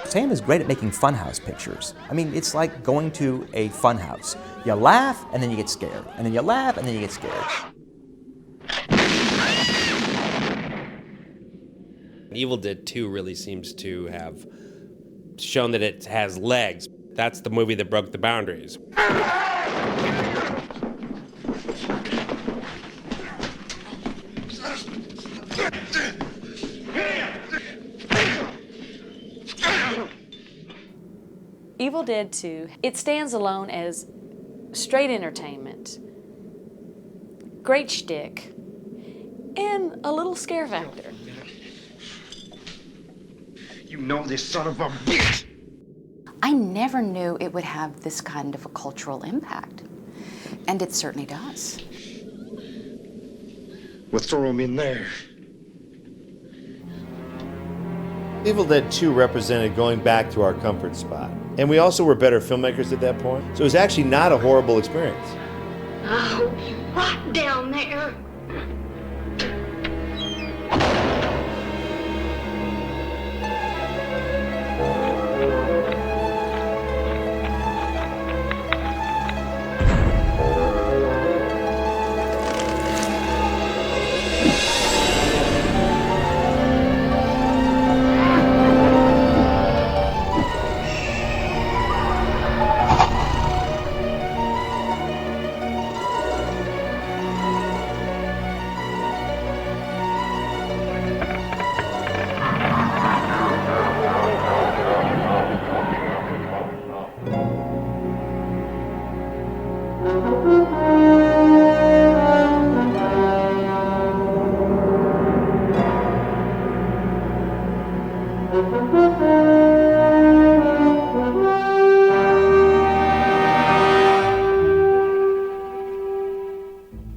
Sam is great at making funhouse pictures. I mean, it's like going to a funhouse. You laugh, and then you get scared. And then you laugh, and then you get scared. Evil Dead 2 really seems to have shown that it has legs. That's the movie that broke the boundaries. Evil Dead 2, it stands alone as straight entertainment, great shtick, and a little scare factor. You know this son of a bitch! I never knew it would have this kind of a cultural impact, and it certainly does. We'll throw him in there. Evil Dead 2 represented going back to our comfort spot. And we also were better filmmakers at that point, so it was actually not a horrible experience. I hope you rot down there.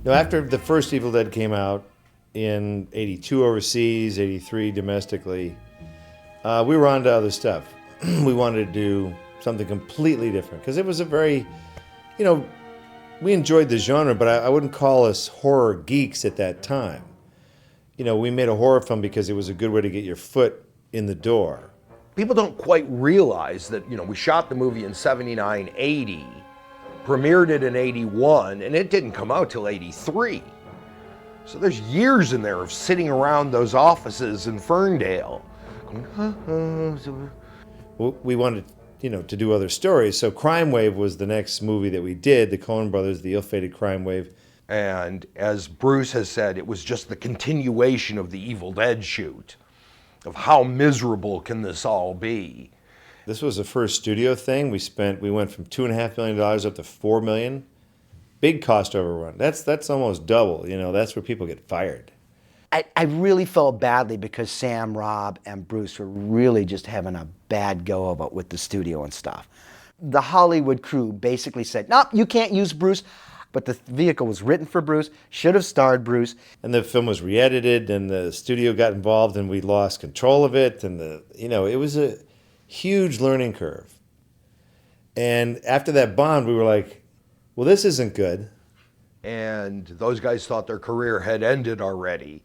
Now, after the first Evil Dead came out in '82 overseas, '83 domestically, we were on to other stuff. We wanted to do something completely different because it was a very, we enjoyed the genre, but I wouldn't call us horror geeks at that time. We made a horror film because it was a good way to get your foot in the door. People don't quite realize that, we shot the movie in '79, '80, premiered it in '81, and it didn't come out till '83. So there's years in there of sitting around those offices in Ferndale. We wanted, to do other stories. So Crime Wave was the next movie that we did, the Coen Brothers, the ill-fated Crime Wave. And as Bruce has said, it was just the continuation of the Evil Dead shoot, of how miserable can this all be. This was the first studio thing. We went from $2.5 million up to $4 million. Big cost overrun. That's almost double. That's where people get fired. I really felt badly because Sam, Rob, and Bruce were really just having a bad go of it with the studio and stuff. The Hollywood crew basically said, "Nope, you can't use Bruce." But the vehicle was written for Bruce, should have starred Bruce. And the film was re-edited, and the studio got involved, and we lost control of it. And it was a huge learning curve. And after that Bond, we were like, well, this isn't good. And those guys thought their career had ended already.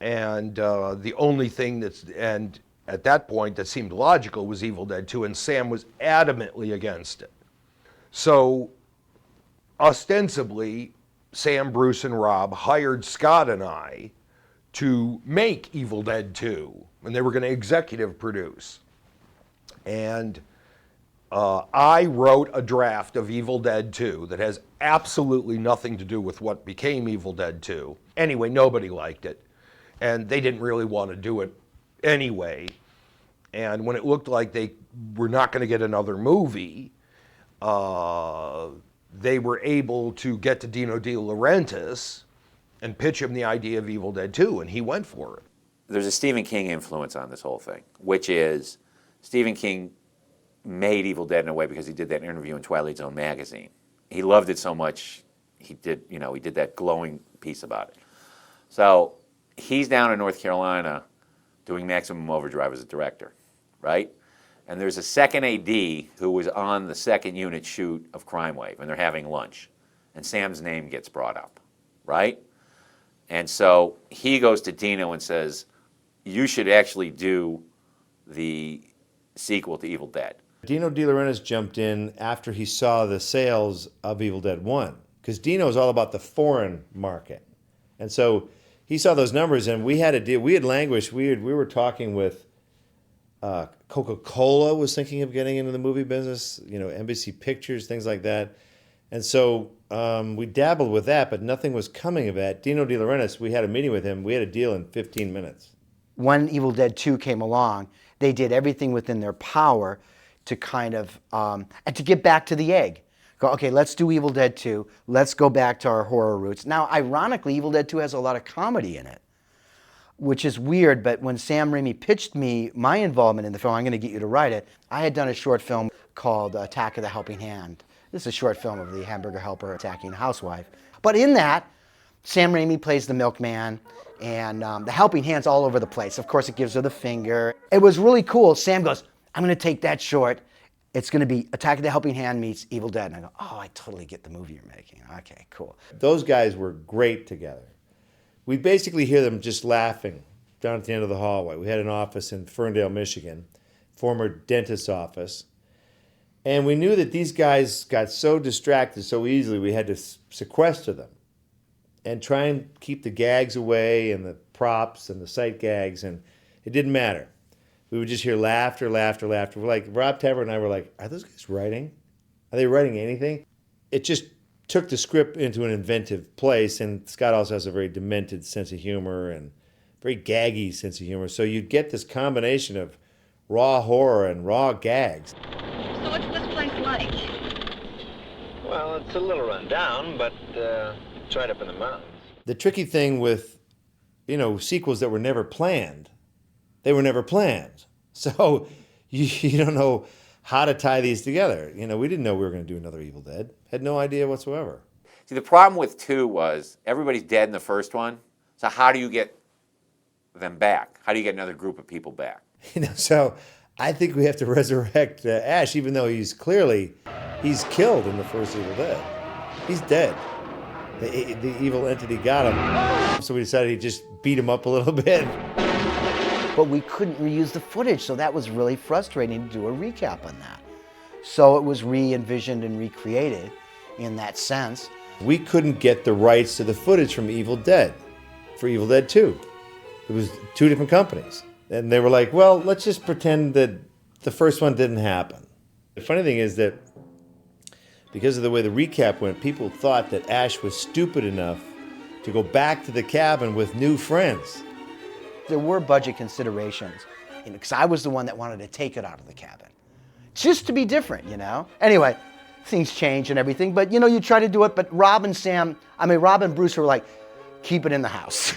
And the only thing and at that point that seemed logical was Evil Dead 2, and Sam was adamantly against it. So ostensibly, Sam, Bruce, and Rob hired Scott and I to make Evil Dead 2, and they were going to executive produce. And I wrote a draft of Evil Dead 2 that has absolutely nothing to do with what became Evil Dead 2. Anyway, nobody liked it, and they didn't really want to do it anyway. And when it looked like they were not going to get another movie, they were able to get to Dino De Laurentiis and pitch him the idea of Evil Dead 2, and he went for it. There's a Stephen King influence on this whole thing, which is Stephen King made Evil Dead in a way because he did that interview in Twilight Zone magazine. He loved it so much, he did that glowing piece about it. So he's down in North Carolina doing Maximum Overdrive as a director, right? And there's a second AD who was on the second unit shoot of Crime Wave, and they're having lunch. And Sam's name gets brought up, right? And so he goes to Dino and says, you should actually do the sequel to Evil Dead. Dino De Laurentiis jumped in after he saw the sales of Evil Dead 1, because Dino is all about the foreign market. And so he saw those numbers, and we had a deal. We had languished. We were talking with Coca-Cola was thinking of getting into the movie business, NBC Pictures, things like that. And so we dabbled with that, but nothing was coming of that. Dino De Laurentiis, we had a meeting with him. We had a deal in 15 minutes. When Evil Dead 2 came along, they did everything within their power to kind of, and to get back to the egg. Go, okay, let's do Evil Dead 2. Let's go back to our horror roots. Now, ironically, Evil Dead 2 has a lot of comedy in it, which is weird, but when Sam Raimi pitched me my involvement in the film, I'm going to get you to write it, I had done a short film called Attack of the Helping Hand. This is a short film of the hamburger helper attacking a housewife. But in that, Sam Raimi plays the milkman, and the helping hand's all over the place. Of course, it gives her the finger. It was really cool. Sam goes, I'm going to take that short. It's going to be Attack of the Helping Hand meets Evil Dead. And I go, oh, I totally get the movie you're making. Okay, cool. Those guys were great together. We basically hear them just laughing down at the end of the hallway. We had an office in Ferndale, Michigan, former dentist's office. And we knew that these guys got so distracted so easily, we had to sequester them and try and keep the gags away and the props and the sight gags, and it didn't matter. We would just hear laughter, laughter, laughter. We're like, Rob Tapert and I were like, are those guys writing? Are they writing anything? It just took the script into an inventive place, and Scott also has a very demented sense of humor and very gaggy sense of humor. So you'd get this combination of raw horror and raw gags. So what's this place like? Well, it's a little run down, but it's right up in the mountains. The tricky thing with, sequels that were never planned, they were never planned. So you don't know how to tie these together. We didn't know we were going to do another Evil Dead. Had no idea whatsoever. See, the problem with 2 was everybody's dead in the first one, so how do you get them back? How do you get another group of people back? So I think we have to resurrect Ash, even though he's killed in the first Evil Dead. He's dead. The evil entity got him. So we decided he'd just beat him up a little bit. But we couldn't reuse the footage, so that was really frustrating to do a recap on that. So it was re-envisioned and recreated in that sense. We couldn't get the rights to the footage from Evil Dead for Evil Dead 2. It was 2 different companies. And they were like, well, let's just pretend that the first one didn't happen. The funny thing is that because of the way the recap went, people thought that Ash was stupid enough to go back to the cabin with new friends. There were budget considerations, because I was the one that wanted to take it out of the cabin. Just to be different, Anyway, things change and everything, but you try to do it, but Rob and Bruce were like, keep it in the house.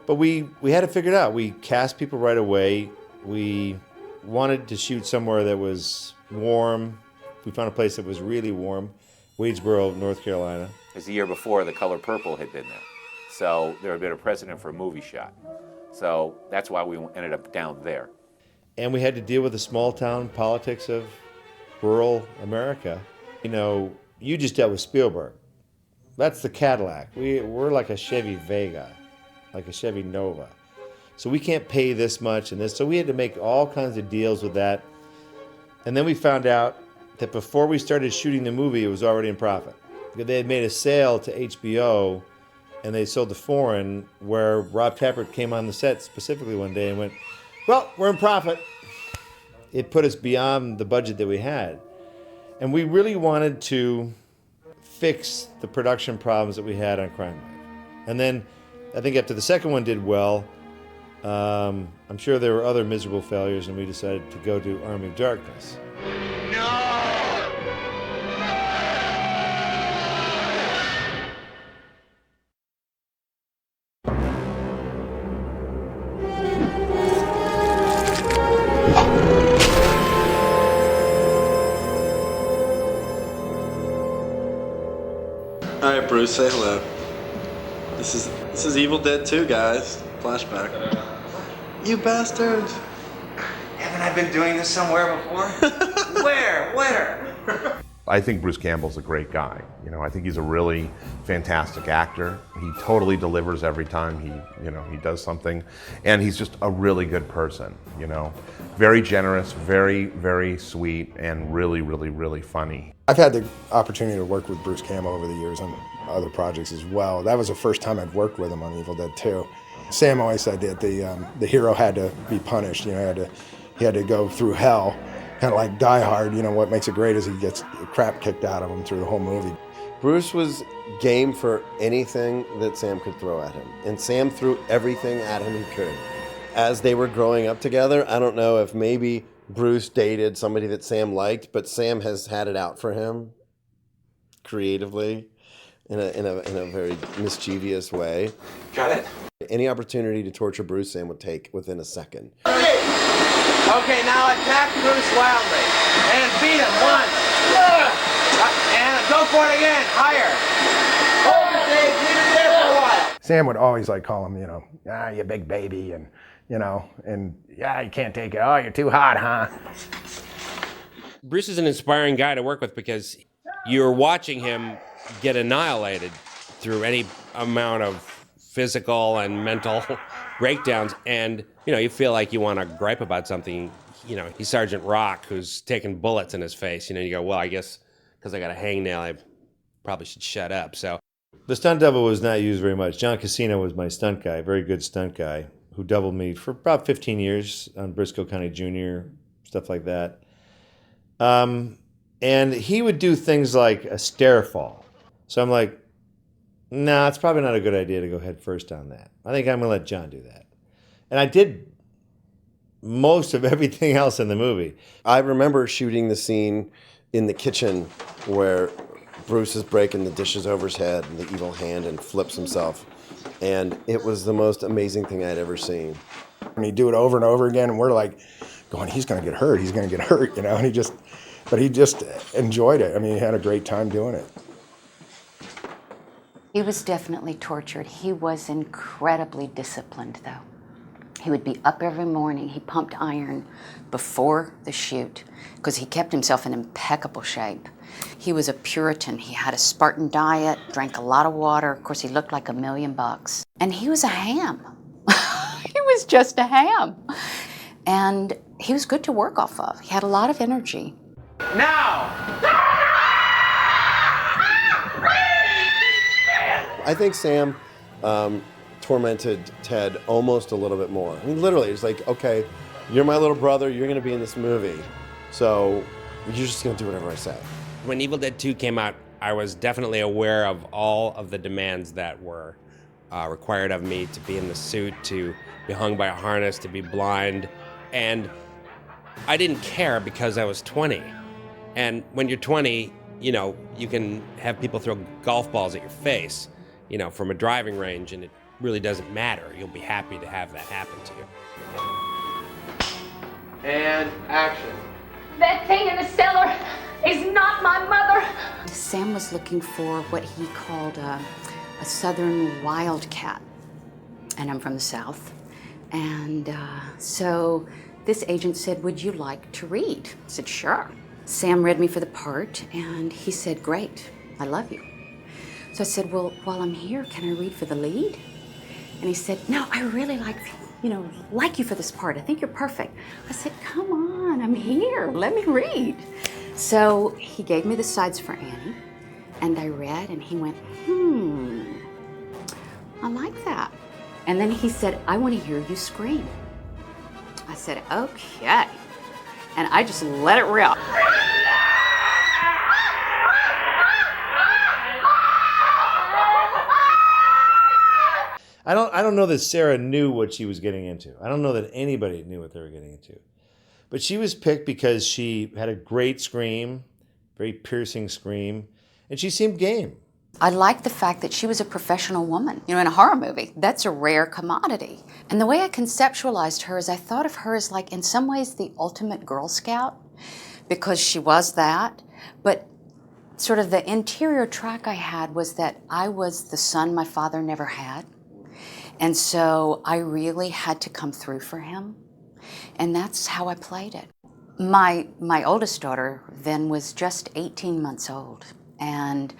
But we had to figure it out. We cast people right away. We wanted to shoot somewhere that was warm. We found a place that was really warm, Wadesboro, North Carolina. Because the year before, The Color Purple had been there. So there had been a precedent for a movie shot. So that's why we ended up down there. And we had to deal with the small town politics of rural America. You just dealt with Spielberg. That's the Cadillac. We're like a Chevy Vega, like a Chevy Nova. So we can't pay this much and this. So we had to make all kinds of deals with that. And then we found out that before we started shooting the movie, it was already in profit. They had made a sale to HBO, and they sold to Foreign, where Rob Tapert came on the set specifically one day and went, well, we're in profit. It put us beyond the budget that we had. And we really wanted to fix the production problems that we had on Crime Wave. And then I think after the second one did well, I'm sure there were other miserable failures, and we decided to go to Army of Darkness. All right, Bruce, say hello. This is Evil Dead 2, guys. Flashback. You bastard! Haven't I been doing this somewhere before? Where? I think Bruce Campbell's a great guy. You know, I think he's a really fantastic actor. He totally delivers every time he does something, and he's just a really good person. You know, very generous, very, very sweet, and really, really, really funny. I've had the opportunity to work with Bruce Campbell over the years on other projects as well. That was the first time I'd worked with him on Evil Dead 2. Sam always said that the hero had to be punished. You know, he had to go through hell, kind of like Die Hard. You know, what makes it great is he gets crap kicked out of him through the whole movie. Bruce was game for anything that Sam could throw at him, and Sam threw everything at him he could. As they were growing up together, I don't know if maybe Bruce dated somebody that Sam liked, but Sam has had it out for him creatively in a very mischievous way. Got it. Any opportunity to torture Bruce, Sam would take within a second. Okay, now attack Bruce wildly. And beat him once. And go for it again. Higher. Hold it, Dave. Leave it there for a while. Sam would always like call him, you know, you big baby, and yeah, you can't take it. Oh, you're too hot, huh? Bruce is an inspiring guy to work with because you're watching him get annihilated through any amount of physical and mental breakdowns, and you feel like you want to gripe about something. He's Sergeant Rock who's taking bullets in his face. You go, well, I guess because I got a hangnail, I probably should shut up. So the stunt double was not used very much. John Casino was my stunt guy, very good stunt guy, who doubled me for about 15 years on Briscoe County Jr., stuff like that. And he would do things like a stair fall. So I'm like, nah, it's probably not a good idea to go head first on that. I think I'm going to let John do that. And I did most of everything else in the movie. I remember shooting the scene in the kitchen where Bruce is breaking the dishes over his head and the evil hand and flips himself. And it was the most amazing thing I'd ever seen. And he'd do it over and over again, and we're like going, he's going to get hurt, and he just enjoyed it. I mean, he had a great time doing it. He was definitely tortured. He was incredibly disciplined, though. He would be up every morning. He pumped iron before the shoot because he kept himself in impeccable shape. He was a Puritan. He had a Spartan diet, drank a lot of water. Of course, he looked like $1 million. And he was a ham. He was just a ham. And he was good to work off of. He had a lot of energy. Now! I think Sam tormented Ted almost a little bit more. I mean, literally, it's like, okay, you're my little brother, you're going to be in this movie, so you're just going to do whatever I say. When Evil Dead 2 came out, I was definitely aware of all of the demands that were required of me to be in the suit, to be hung by a harness, to be blind, and I didn't care because I was 20. And when you're 20, you can have people throw golf balls at your face, from a driving range, and it really doesn't matter. You'll be happy to have that happen to you. And action. That thing in the cellar is not my mother. Sam was looking for what he called a southern wildcat, and I'm from the South. And so this agent said, would you like to read? I said, sure. Sam read me for the part, and he said, great, I love you. So I said, well, while I'm here, can I read for the lead? And he said, no, I really like you for this part. I think you're perfect. I said, come on, I'm here. Let me read. So he gave me the sides for Annie, and I read, and he went, I like that. And then he said, I want to hear you scream. I said, okay. And I just let it rip. I don't know that Sarah knew what she was getting into. I don't know that anybody knew what they were getting into. But she was picked because she had a great scream, very piercing scream, and she seemed game. I liked the fact that she was a professional woman. In a horror movie, that's a rare commodity. And the way I conceptualized her is I thought of her as like, in some ways, the ultimate Girl Scout, because she was that. But sort of the interior track I had was that I was the son my father never had. And so I really had to come through for him. And that's how I played it. My oldest daughter then was just 18 months old. And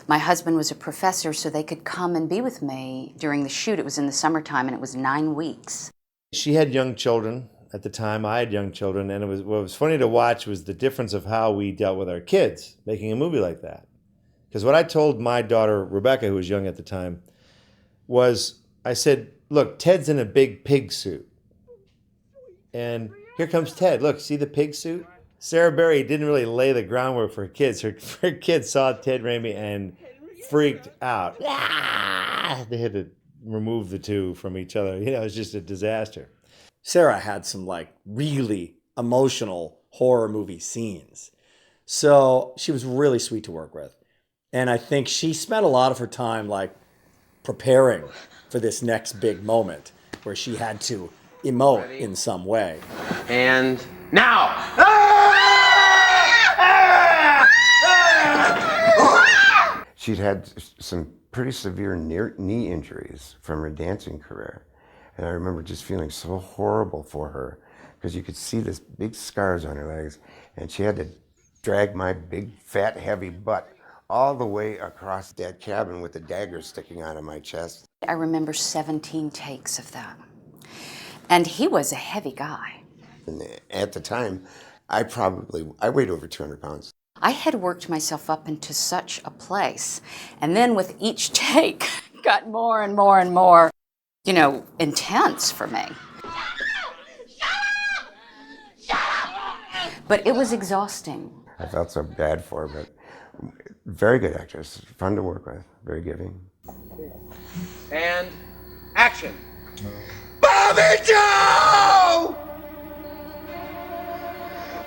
my husband was a professor, so they could come and be with me during the shoot. It was in the summertime, and it was 9 weeks. She had young children at the time. I had young children, and what was funny to watch was the difference of how we dealt with our kids making a movie like that. Because what I told my daughter, Rebecca, who was young at the time, was I said, look, Ted's in a big pig suit. And here comes Ted. Look, see the pig suit? Sarah Berry didn't really lay the groundwork for her kids. Her kids saw Ted Raimi and freaked out. Ah! They had to remove the two from each other. You know, it was just a disaster. Sarah had some like really emotional horror movie scenes. So she was really sweet to work with. And I think she spent a lot of her time like preparing for this next big moment where she had to emote in some way. And now! She'd had some pretty severe knee injuries from her dancing career. And I remember just feeling so horrible for her because you could see this big scars on her legs, and she had to drag my big, fat, heavy butt all the way across that cabin with the dagger sticking out of my chest. I remember 17 takes of that. And he was a heavy guy. And at the time, I weighed over 200 pounds. I had worked myself up into such a place. And then with each take, got more and more and more, you know, intense for me. But it was exhausting. I felt so bad for her, but very good actress, fun to work with, very giving. And action! Bobby Joe!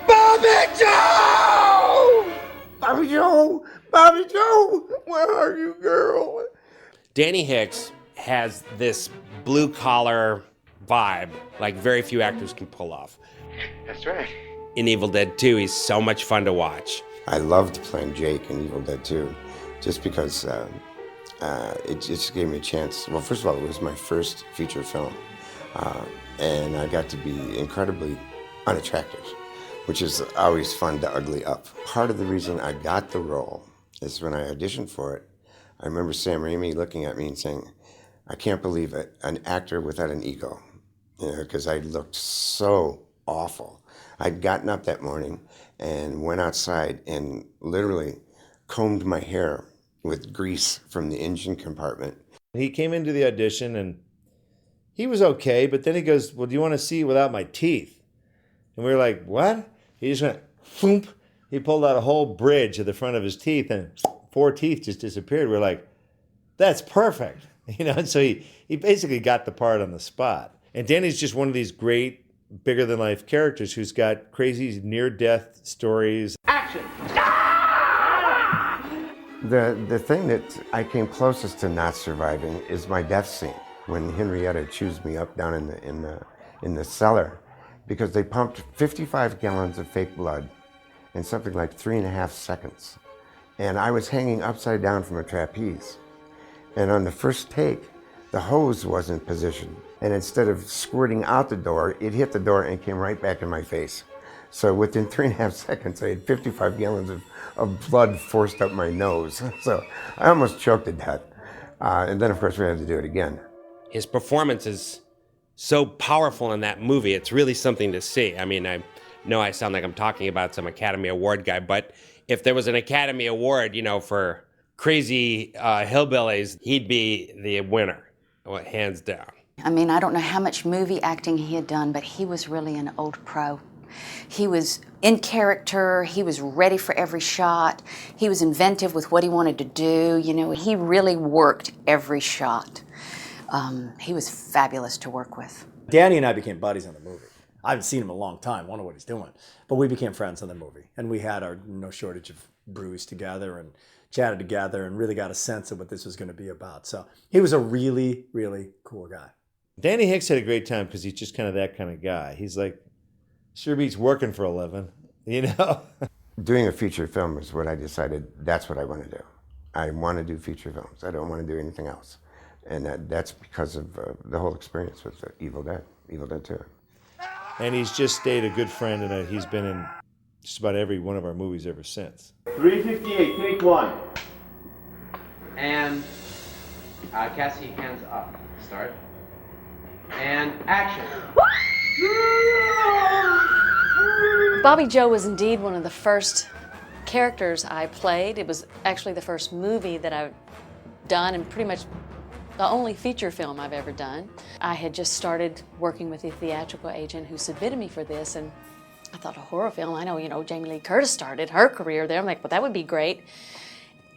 Bobby Joe! Bobby Joe! Bobby Joe! Where are you, girl? Danny Hicks has this blue-collar vibe like very few actors can pull off. That's right. In Evil Dead 2, he's so much fun to watch. I loved playing Jake in Evil Dead 2, just because it just gave me a chance. Well, first of all, it was my first feature film, and I got to be incredibly unattractive, which is always fun to ugly up. Part of the reason I got the role is when I auditioned for it, I remember Sam Raimi looking at me and saying, I can't believe it, an actor without an ego, you know, because I looked so awful. I'd gotten up that morning and went outside and literally combed my hair with grease from the engine compartment. He came into the audition and he was okay, but then he goes, well, do you want to see it without my teeth? And we were like, what? He just went, thump. He pulled out a whole bridge at the front of his teeth and 4 teeth just disappeared. We're like, that's perfect. You know, and so he basically got the part on the spot. And Danny's just one of these great, bigger than life characters who's got crazy near-death stories. Action! The thing that I came closest to not surviving is my death scene when Henrietta chews me up down in the cellar, because they pumped 55 gallons of fake blood in something like 3.5 seconds. And I was hanging upside down from a trapeze. And on the first take, the hose wasn't positioned. And instead of squirting out the door, it hit the door and came right back in my face. So within 3.5 seconds, I had 55 gallons of blood forced up my nose. So I almost choked to death. And then, of course, we had to do it again. His performance is so powerful in that movie. It's really something to see. I mean, I know I sound like I'm talking about some Academy Award guy, but if there was an Academy Award, you know, for crazy hillbillies, he'd be the winner, hands down. I mean, I don't know how much movie acting he had done, but he was really an old pro. He was in character, he was ready for every shot, he was inventive with what he wanted to do, you know, he really worked every shot. He was fabulous to work with. Danny and I became buddies on the movie. I haven't seen him in a long time, wonder what he's doing. But we became friends on the movie. And we had our no shortage of brews together and chatted together and really got a sense of what this was going to be about. So he was a really, really cool guy. Danny Hicks had a great time because he's just kind of that kind of guy. He's like, sure beats working for a living, you know? Doing a feature film is what I decided, that's what I want to do. I want to do feature films. I don't want to do anything else. And that's because of the whole experience with Evil Dead 2. And he's just stayed a good friend, and he's been in just about every one of our movies ever since. 358, take one. And Cassie, hands up. Start. And action. Bobby Joe was indeed one of the first characters I played. It was actually the first movie that I've done, and pretty much the only feature film I've ever done. I had just started working with a theatrical agent who submitted me for this, and I thought, a horror film? I know, Jamie Lee Curtis started her career there. I'm like, well, that would be great.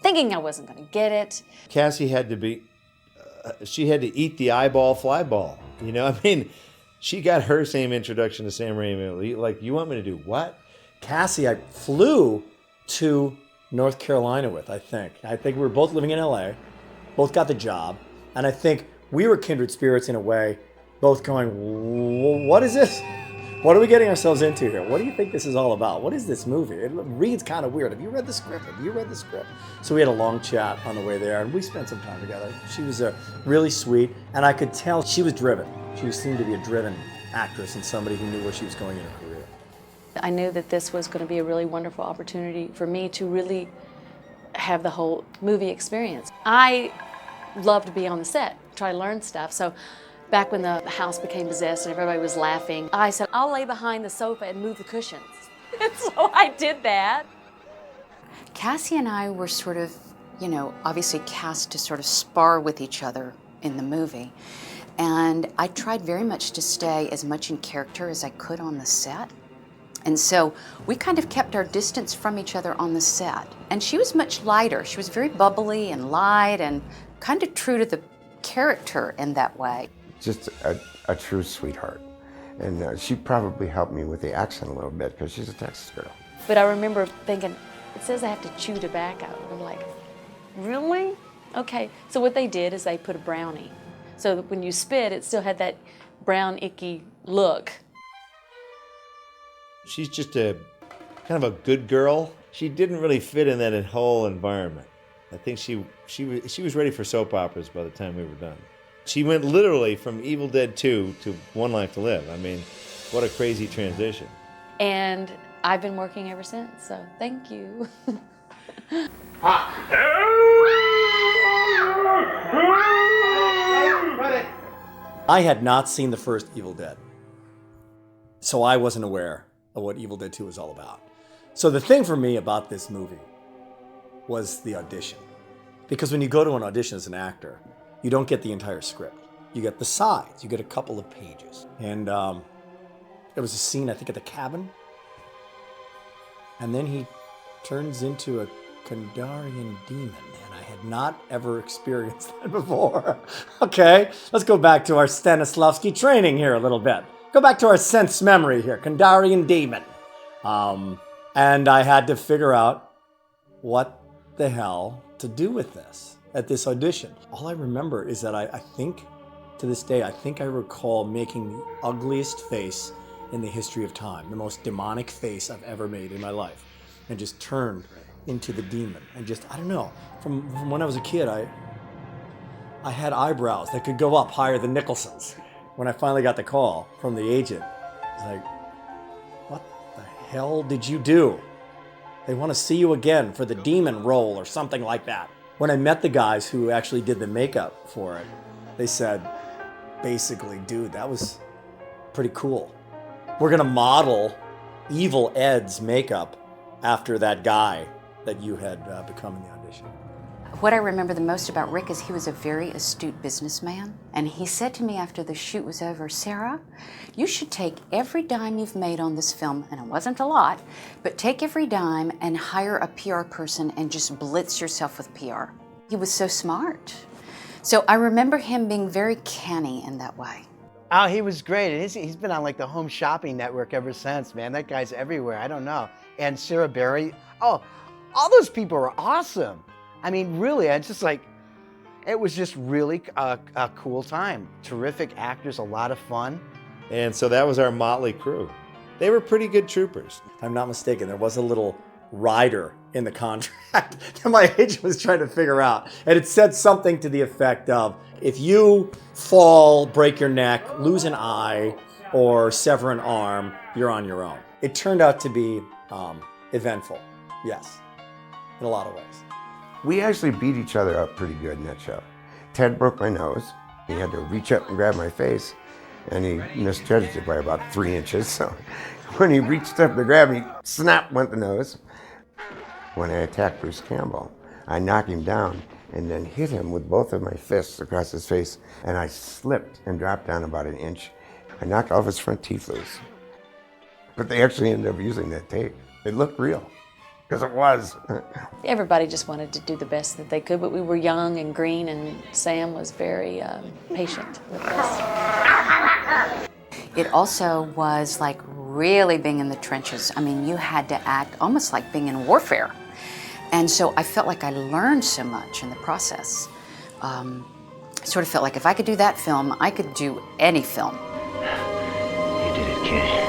Thinking I wasn't going to get it. Cassie had to be, she had to eat the eyeball fly ball. She got her same introduction to Sam Raimi. Like, you want me to do what? Cassie, I flew to North Carolina with, I think. I think we were both living in LA, both got the job, and I think we were kindred spirits in a way, both going, what is this? What are we getting ourselves into here? What do you think this is all about? What is this movie? It reads kind of weird. Have you read the script? Have you read the script? So we had a long chat on the way there, and we spent some time together. She was really sweet, and I could tell she was driven. She seemed to be a driven actress and somebody who knew where she was going in her career. I knew that this was going to be a really wonderful opportunity for me to really have the whole movie experience. I love to be on the set, try to learn stuff. So back when the house became possessed and everybody was laughing, I said, I'll lay behind the sofa and move the cushions. And so I did that. Cassie and I were sort of, obviously cast to sort of spar with each other in the movie. And I tried very much to stay as much in character as I could on the set. And so we kind of kept our distance from each other on the set. And she was much lighter. She was very bubbly and light and kind of true to the character in that way. Just a true sweetheart. And she probably helped me with the accent a little bit because she's a Texas girl. But I remember thinking, it says I have to chew tobacco. And I'm like, really? Okay. So what they did is they put a brownie. So that when you spit, it still had that brown, icky look. She's just a kind of a good girl. She didn't really fit in that whole environment. I think she was ready for soap operas by the time we were done. She went literally from Evil Dead 2 to One Life to Live. I mean, what a crazy transition. And I've been working ever since, so thank you. I had not seen the first Evil Dead, so I wasn't aware of what Evil Dead 2 was all about. So the thing for me about this movie was the audition. Because when you go to an audition as an actor, you don't get the entire script. You get the sides, you get a couple of pages. And there was a scene, I think, at the cabin. And then he turns into a Kandarian demon, and I had not ever experienced that before. Okay, let's go back to our Stanislavski training here a little bit. Go back to our sense memory here, Kandarian demon. And I had to figure out what the hell to do with this at this audition. All I remember is that I think, to this day, I think I recall making the ugliest face in the history of time, the most demonic face I've ever made in my life, and just turned into the demon. And just, I don't know, from when I was a kid, I had eyebrows that could go up higher than Nicholson's. When I finally got the call from the agent, I was like, what the hell did you do? They want to see you again for the demon role or something like that. When I met the guys who actually did the makeup for it, they said, basically, dude, that was pretty cool. We're going to model Evil Ed's makeup after that guy that you had become in the audition. What I remember the most about Rick is he was a very astute businessman. And he said to me after the shoot was over, Sarah, you should take every dime you've made on this film, and it wasn't a lot, but take every dime and hire a PR person and just blitz yourself with PR. He was so smart. So I remember him being very canny in that way. Oh, he was great. And he's been on like the Home Shopping Network ever since, man. That guy's everywhere. I don't know. And Sarah Berry. Oh, all those people are awesome. I mean, really, it's just like, it was just really a cool time. Terrific actors, a lot of fun. And so that was our motley crew. They were pretty good troopers. If I'm not mistaken, there was a little rider in the contract that my agent was trying to figure out. And it said something to the effect of, if you fall, break your neck, lose an eye, or sever an arm, you're on your own. It turned out to be eventful, yes, in a lot of ways. We actually beat each other up pretty good in that show. Ted broke my nose. He had to reach up and grab my face, and he misjudged it by about 3 inches. So when he reached up to grab me, snap went the nose. When I attacked Bruce Campbell, I knocked him down and then hit him with both of my fists across his face, and I slipped and dropped down about 1 inch. I knocked all of his front teeth loose. But they actually ended up using that tape. It looked real, because it was. Everybody just wanted to do the best that they could, but we were young and green, and Sam was very patient with us. It also was like really being in the trenches. I mean, you had to act almost like being in warfare. And so I felt like I learned so much in the process. I sort of felt like if I could do that film, I could do any film. You did it, kid.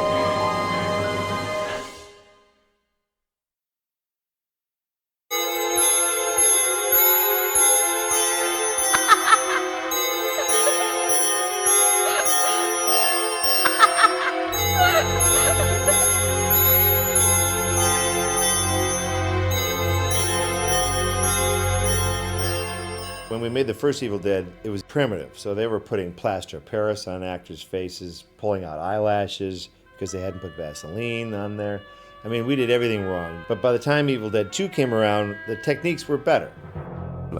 When we made the first Evil Dead, it was primitive. So they were putting plaster of Paris on actors' faces, pulling out eyelashes because they hadn't put Vaseline on there. I mean, we did everything wrong. But by the time Evil Dead 2 came around, the techniques were better.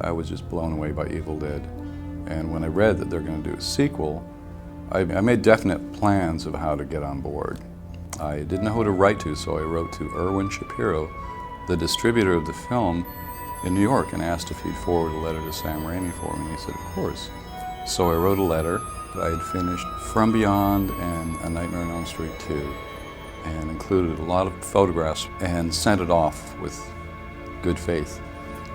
I was just blown away by Evil Dead. And when I read that they're going to do a sequel, I made definite plans of how to get on board. I didn't know who to write to, so I wrote to Irwin Shapiro, the distributor of the film, in New York, and asked if he'd forward a letter to Sam Raimi for me. He said, of course. So I wrote a letter. I had finished From Beyond and A Nightmare on Elm Street 2, and included a lot of photographs, and sent it off with good faith.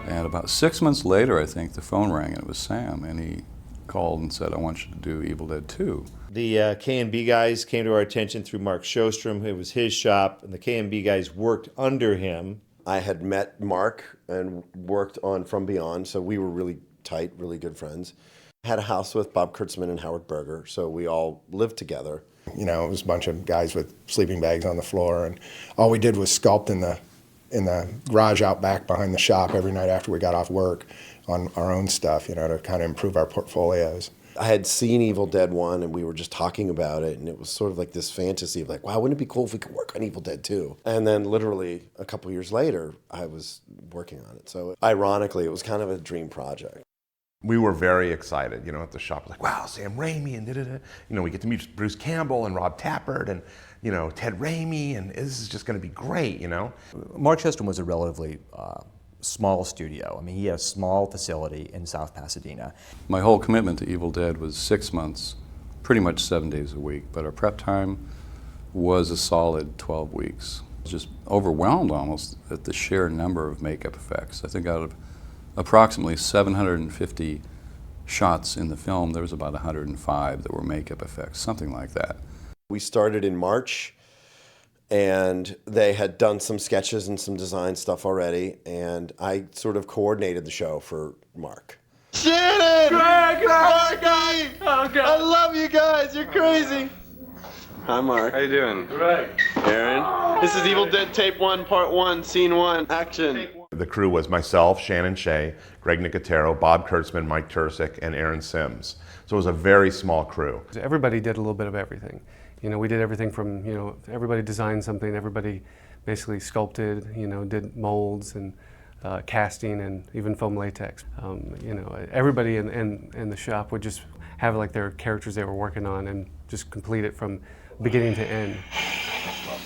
And about 6 months later, I think, the phone rang, and it was Sam, and he called and said, I want you to do Evil Dead 2. The K&B guys came to our attention through Mark Sjostrom. It was his shop, and the K&B guys worked under him. I had met Mark and worked on From Beyond, so we were really tight, really good friends. Had a house with Bob Kurtzman and Howard Berger, so we all lived together. You know, it was a bunch of guys with sleeping bags on the floor, and all we did was sculpt in the garage out back behind the shop every night after we got off work on our own stuff, you know, to kind of improve our portfolios. I had seen Evil Dead 1, and we were just talking about it, and it was sort of like this fantasy of like, wow, wouldn't it be cool if we could work on Evil Dead 2? And then literally a couple years later, I was working on it. So ironically, it was kind of a dream project. We were very excited, you know, at the shop, like, wow, Sam Raimi, and da-da-da. You know, we get to meet Bruce Campbell and Rob Tappert and, you know, Ted Raimi, and this is just going to be great, you know? Mark Sjostrom was a relatively small studio. I mean, he had a small facility in South Pasadena. My whole commitment to Evil Dead was 6 months, pretty much 7 days a week, but our prep time was a solid 12 weeks. I was just overwhelmed almost at the sheer number of makeup effects. I think out of approximately 750 shots in the film, there was about 105 that were makeup effects, something like that. We started in March, and they had done some sketches and some design stuff already, and I sort of coordinated the show for Mark. Shannon! Greg! Marky! Oh, God. I love you guys. You're crazy. Hi, Mark. How you doing? Greg. Aaron. This is Evil Dead Tape 1, Part 1, Scene 1, action. The crew was myself, Shannon Shea, Greg Nicotero, Bob Kurtzman, Mike Tursick, and Aaron Sims. So it was a very small crew. Everybody did a little bit of everything. You know, we did everything from, you know, everybody designed something, everybody basically sculpted, you know, did molds and casting and even foam latex. You know, everybody in the shop would just have like their characters they were working on and just complete it from beginning to end.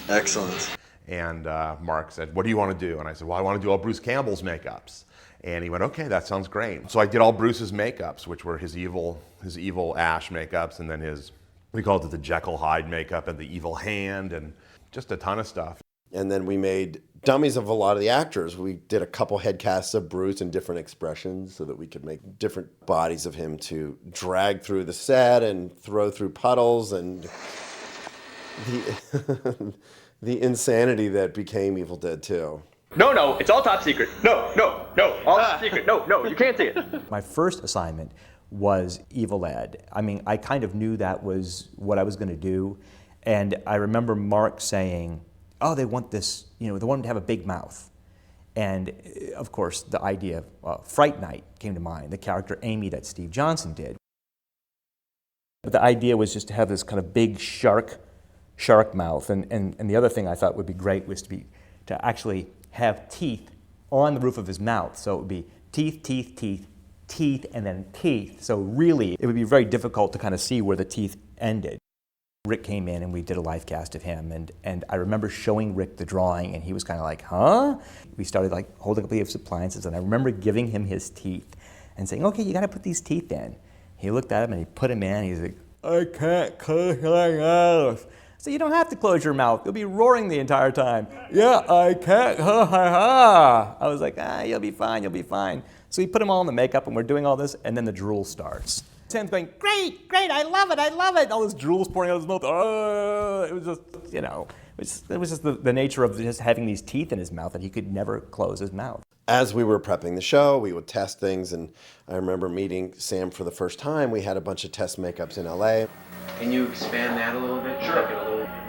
Excellent. And Mark said, what do you want to do? And I said, well, I want to do all Bruce Campbell's makeups. And he went, okay, that sounds great. So I did all Bruce's makeups, which were his evil Ash makeups, and then his, we called it the Jekyll Hyde makeup, and the evil hand, and just a ton of stuff. And then we made dummies of a lot of the actors. We did a couple head casts of Bruce in different expressions so that we could make different bodies of him to drag through the set and throw through puddles, and the insanity that became Evil Dead 2. No, it's all top secret. No, all top secret. No, you can't see it. My first assignment was Evil Ed. I mean, I kind of knew that was what I was going to do. And I remember Mark saying, oh, they want this, they want him to have a big mouth. And of course, the idea of Fright Night came to mind, the character Amy that Steve Johnson did. But the idea was just to have this kind of big shark mouth. And the other thing I thought would be great was to actually have teeth on the roof of his mouth. So it would be teeth, teeth, teeth, teeth, and then teeth. So really, it would be very difficult to kind of see where the teeth ended. Rick came in and we did a live cast of him, and I remember showing Rick the drawing, and he was kind of like, huh? We started like holding up the appliances, and I remember giving him his teeth and saying, okay, you got to put these teeth in. He looked at him and he put them in, and he's like, I can't close my mouth. So you don't have to close your mouth. You'll be roaring the entire time. Yeah, I can't, ha ha ha. I was like, you'll be fine, you'll be fine. So we put him all in the makeup, and we're doing all this, and then the drool starts. Sam's going, great, I love it. All this drool's pouring out of his mouth. It was just, it was just the nature of just having these teeth in his mouth that he could never close his mouth. As we were prepping the show, we would test things, and I remember meeting Sam for the first time. We had a bunch of test makeups in LA. Can you expand that a little bit? Sure.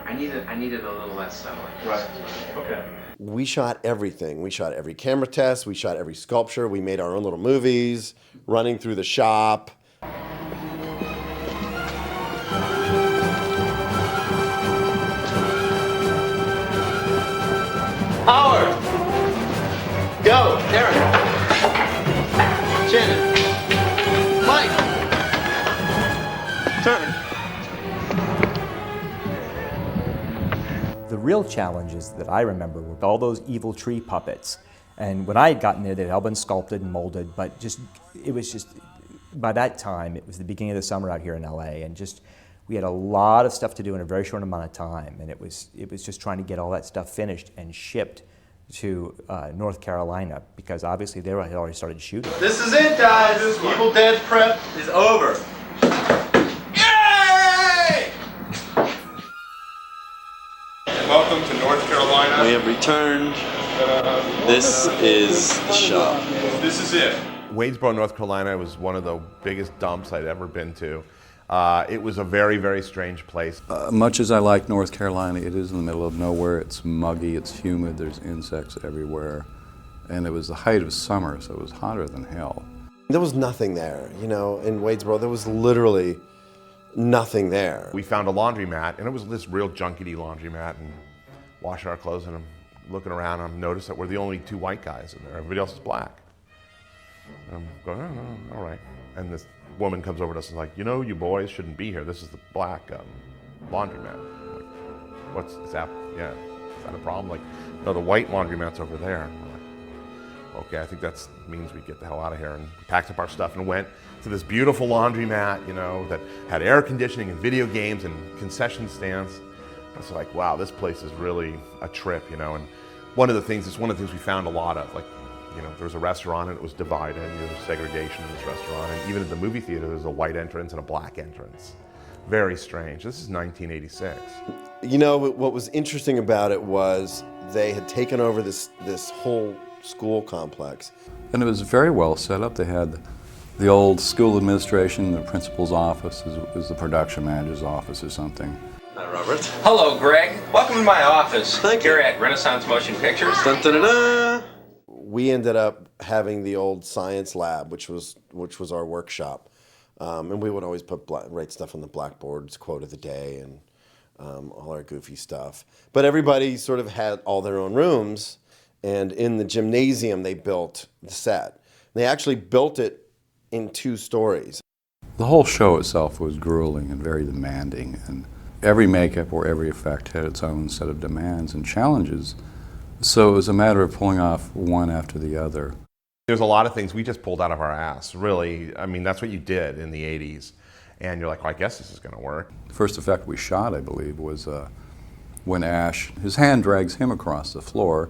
I needed a little less subtle. Right. Okay. We shot everything. We shot every camera test. We shot every sculpture. We made our own little movies, running through the shop. Howard! Go! Darren! Shannon! Mike! Turn! The real challenges that I remember were all those evil tree puppets. And when I had gotten there, they'd all been sculpted and molded, but it was just, by that time, it was the beginning of the summer out here in LA, and we had a lot of stuff to do in a very short amount of time, and it was just trying to get all that stuff finished and shipped to North Carolina, because obviously they had already started shooting. This is it, guys! Evil Dead prep is over. Yay! Welcome to North Carolina. We have returned. This is the shop. This is it. Wadesboro, North Carolina was one of the biggest dumps I'd ever been to. It was a very, very strange place. Much as I like North Carolina, it is in the middle of nowhere. It's muggy, it's humid, there's insects everywhere. And it was the height of summer, so it was hotter than hell. There was nothing there, in Wadesboro. There was literally nothing there. We found a laundromat, and it was this real junkety laundromat, and washing our clothes, and I'm looking around, and I noticed that we're the only two white guys in there. Everybody else is black. And I'm going, oh, all right. And this woman comes over to us and is like, you boys shouldn't be here. This is the black laundromat. I'm like, is that a problem? Like, no, the white laundromat's over there. I'm like, okay, I think that means we get the hell out of here. And we packed up our stuff and went to this beautiful laundromat, that had air conditioning and video games and concession stands. I was like, wow, this place is really a trip, And it's one of the things we found a lot of. Like, there was a restaurant and it was divided. There was segregation in this restaurant. And even at the movie theater, there's a white entrance and a black entrance. Very strange. This is 1986. What was interesting about it was they had taken over this whole school complex. And it was very well set up. They had the old school administration, the principal's office, is the production manager's office or something. Hi, Robert. Hello, Greg. Welcome to my office. Thank you. Here at Renaissance Motion Pictures. Dun, dun, dun, dun. We ended up having the old science lab, which was our workshop, and we would always write stuff on the blackboards, quote of the day, and all our goofy stuff. But everybody sort of had all their own rooms, and in the gymnasium they built the set. They actually built it in 2 stories. The whole show itself was grueling and very demanding, and every makeup or every effect had its own set of demands and challenges. So it was a matter of pulling off one after the other. There's a lot of things we just pulled out of our ass, really. I mean, that's what you did in the 80s. And you're like, well, I guess this is going to work. The first effect we shot, I believe, was when Ash, his hand drags him across the floor,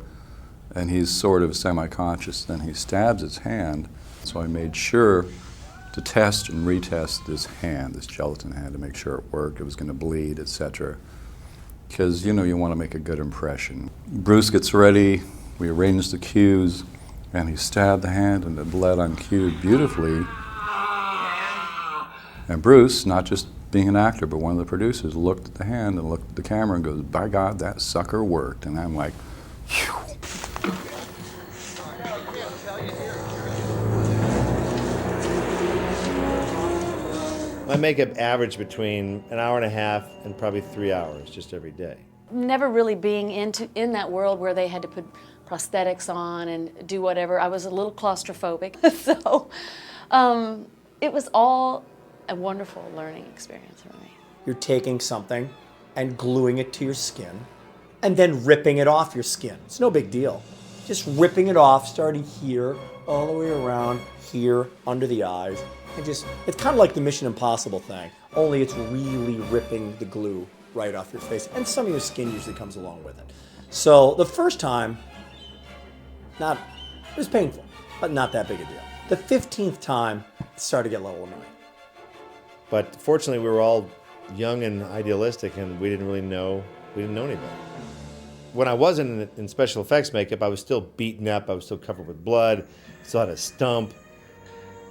and he's sort of semi-conscious, then he stabs his hand. So I made sure to test and retest this hand, this gelatin hand, to make sure it worked, it was going to bleed, etc. Because, you want to make a good impression. Bruce gets ready We arranged the cues, and he stabbed the hand, and it bled on cue beautifully. And Bruce, not just being an actor, but one of the producers, looked at the hand and looked at the camera and goes, "By God, that sucker worked." And I'm like, phew. My makeup averaged between an hour and a half and probably 3 hours just every day. Never really being in that world where they had to put prosthetics on and do whatever. I was a little claustrophobic, so it was all a wonderful learning experience for me. You're taking something and gluing it to your skin and then ripping it off your skin. It's no big deal. Just ripping it off, starting here, all the way around, here, under the eyes. And just, it's kind of like the Mission Impossible thing, only it's really ripping the glue right off your face. And some of your skin usually comes along with it. So the first time, it was painful, but not that big a deal. The 15th time, it started to get a little annoying. But fortunately, we were all young and idealistic, and we didn't know any better. When I wasn't in special effects makeup, I was still beaten up, I was still covered with blood, still had a stump.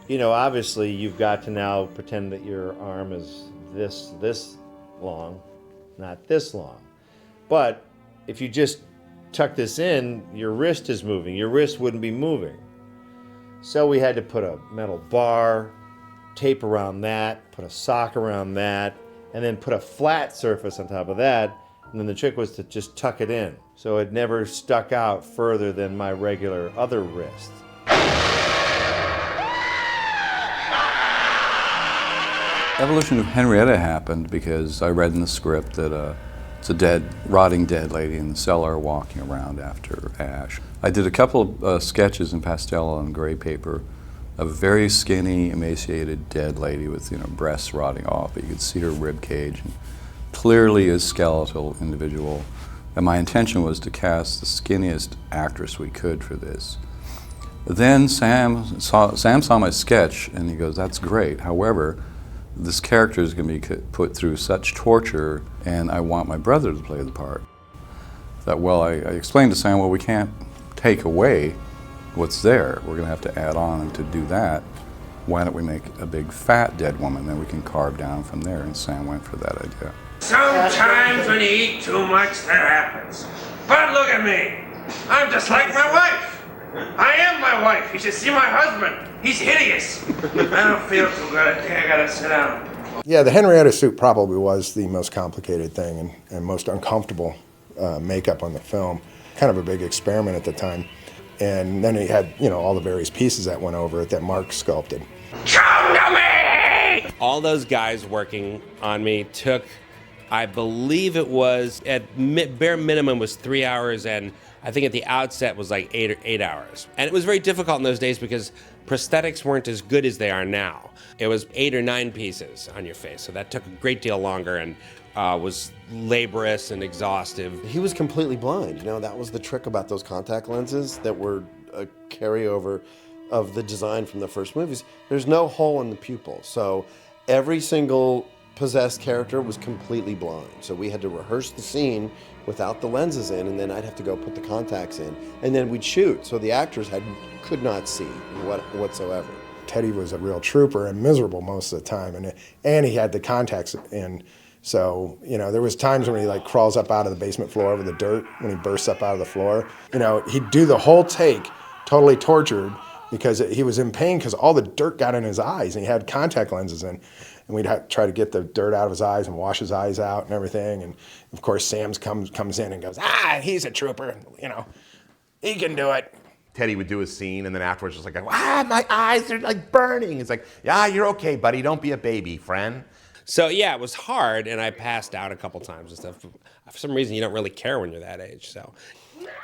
You know, obviously, you've got to now pretend that your arm is this long, not this long. But if you just tuck this in, your wrist is moving. Your wrist wouldn't be moving. So we had to put a metal bar, tape around that, put a sock around that, and then put a flat surface on top of that. And then the trick was to just tuck it in. So it never stuck out further than my regular other wrist. Evolution of Henrietta happened because I read in the script that it's a rotting dead lady in the cellar walking around after ash. I did a couple of sketches in pastel on gray paper of a very skinny, emaciated dead lady with breasts rotting off, but you could see her rib cage, and clearly a skeletal individual. And my intention was to cast the skinniest actress we could for this. Then Sam saw my sketch and he goes, "That's great. However, this character is going to be put through such torture, and I want my brother to play the part." I explained to Sam, well, we can't take away what's there. We're going to have to add on, and to do that, why don't we make a big fat dead woman, then we can carve down from there, and Sam went for that idea. Sometimes when you eat too much, that happens. But look at me. I'm just like my wife. I am my wife. You should see my husband. He's hideous. I don't feel too good. I think I gotta sit down. Yeah, the Henrietta suit probably was the most complicated thing and most uncomfortable makeup on the film. Kind of a big experiment at the time. And then he had, all the various pieces that went over it that Mark sculpted. Come to me! All those guys working on me took, I believe it was, at bare minimum was 3 hours, and I think at the outset was like 8 hours. And it was very difficult in those days because prosthetics weren't as good as they are now. It was 8 or 9 pieces on your face, so that took a great deal longer and was laborious and exhaustive. He was completely blind. That was the trick about those contact lenses that were a carryover of the design from the first movies. There's no hole in the pupil, so every single possessed character was completely blind. So we had to rehearse the scene without the lenses in, and then I'd have to go put the contacts in, and then we'd shoot. So the actors could not see whatsoever. Teddy was a real trooper and miserable most of the time, and he had the contacts in. So, there was times when he crawls up out of the basement floor over the dirt, when he bursts up out of the floor. He'd do the whole take totally tortured because he was in pain because all the dirt got in his eyes, and he had contact lenses in. And we'd try to get the dirt out of his eyes and wash his eyes out and everything. And of course, Sam comes in and goes, he's a trooper, he can do it. Teddy would do a scene, and then afterwards just my eyes are burning. It's yeah, you're okay, buddy. Don't be a baby, friend. So yeah, it was hard, and I passed out a couple times and stuff. For some reason, you don't really care when you're that age, so.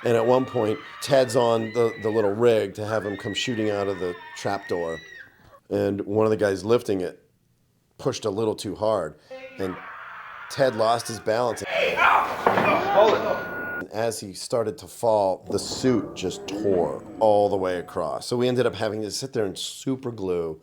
And at one point, Ted's on the little rig to have him come shooting out of the trapdoor. And one of the guys lifting it pushed a little too hard, and Ted lost his balance. Hold it. And as he started to fall, the suit just tore all the way across. So we ended up having to sit there and super glue